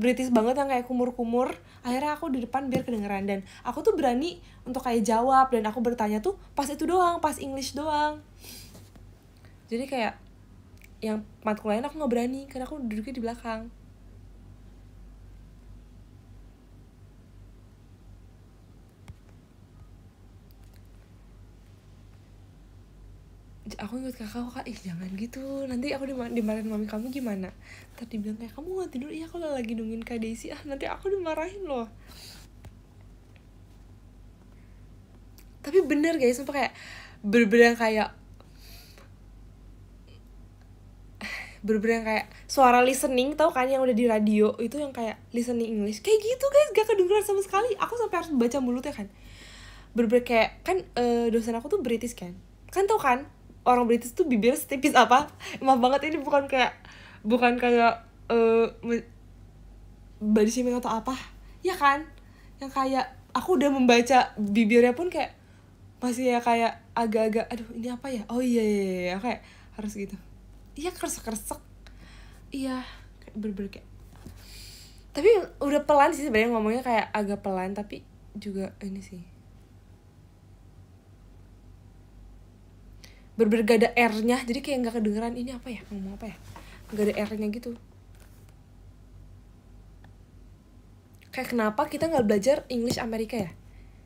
British banget yang kayak kumur-kumur. Akhirnya aku di depan biar kedengeran. Dan aku tuh berani untuk kayak jawab. Dan aku bertanya tuh pas itu doang, pas English doang. Jadi kayak yang matkul lain aku gak berani karena aku duduknya di belakang. Aku ingat kakak, ih jangan gitu, nanti aku dimarahin mami kamu gimana. Tadi bilang kayak kamu gak tidur, iya aku lagi nungguin Kak Desi, nanti aku dimarahin loh. Tapi bener guys, sumpah kayak bener-bener kayak kayak suara listening, tau kan yang udah di radio itu yang kayak listening English kayak gitu guys, gak kedengeran sama sekali. Aku sampai harus baca mulutnya kan. Bener-bener kayak kan dosen aku tuh British kan tau kan orang British tuh bibir setipis apa. Maaf banget ini bukan kayak body shaming atau apa ya kan, yang kayak aku udah membaca bibirnya pun kayak masih ya kayak agak-agak aduh ini apa ya, oh iya kayak harus gitu. Iya kersek iya kayak bener-bener kayak, tapi udah pelan sih sebenarnya ngomongnya, kayak agak pelan tapi juga ini sih bener-bener gak ada R-nya, jadi kayak gak kedengeran ini apa ya, ngomong apa ya, gak ada R-nya gitu. Kayak kenapa kita gak belajar English Amerika ya,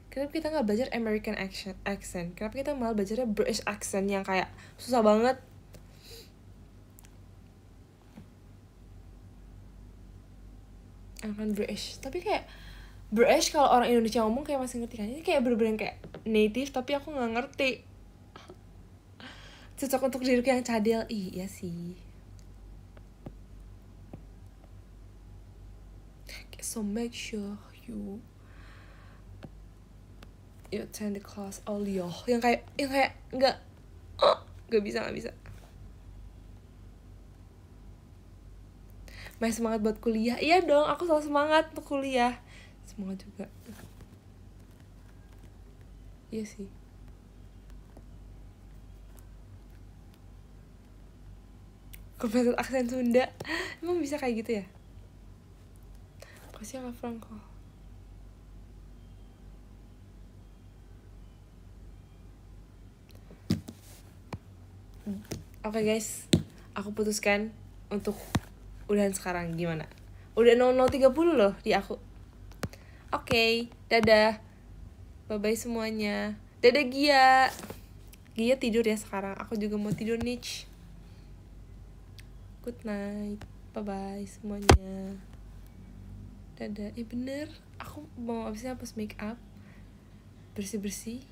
kenapa kita gak belajar American accent, kenapa kita malah belajarnya British accent yang kayak susah banget. Kan British, tapi kayak British kalau orang Indonesia ngomong kayak masih ngerti kan, ini kayak bener-bener kayak native tapi aku gak ngerti. Cocok untuk diriku yang cadel. Iya sih. So make sure you attend the class early. Yang kayak nggak bisa. Masih semangat buat kuliah. Iya dong, aku selalu semangat untuk kuliah. Semangat juga. Iya sih. Kompeten aksen Sunda. Emang bisa kayak gitu ya? Kasih Kak Franco. Oke guys, aku putuskan untuk udahan sekarang. Gimana? Udah 00.30 loh di aku. Oke, dadah. Bye-bye semuanya. Dadah Gia. Gia tidur ya sekarang. Aku juga mau tidur nih. Good night. Bye-bye semuanya. Dadah. Bener. Aku mau abisnya hapus make up. Bersih-bersih.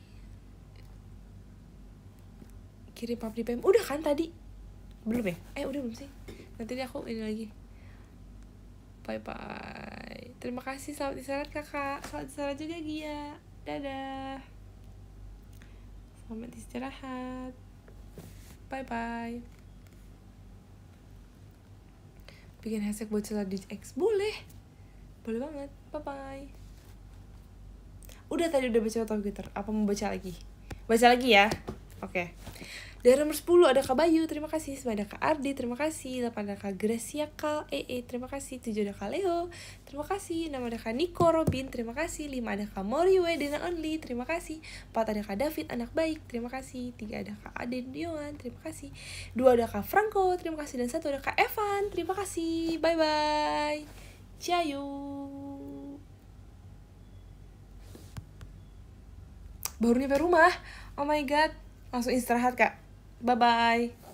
Kirim public PM. Udah kan tadi? Belum ya? Udah belum sih? Nanti deh aku ini lagi. Bye-bye. Terima kasih, selamat istirahat kakak. Selamat istirahat juga Gia. Dadah. Selamat istirahat. Bye-bye. Bikin hashtag Bocela di X. Boleh banget. Bye-bye. Udah tadi udah baca Twitter. Apa mau baca lagi? Baca lagi ya. Oke. Dari nomor 10 ada Kak Bayu, terima kasih. 9 ada Kak Ardi, terima kasih. 8 ada Kak Gracia Kak terima kasih. 7 ada Kak Leo, terima kasih. 6 ada Kak Niko Robin, terima kasih. 5 ada Kak Moriwe Dena Only, terima kasih. 4 ada Kak David anak baik, terima kasih. 3 ada Kak Aden Yohan, terima kasih. 2 ada Kak Franco, terima kasih. Dan 1 ada Kak Evan, terima kasih. Bye bye. Ciao. Baru nyampe rumah. Oh my god. Langsung istirahat Kak. Bye bye.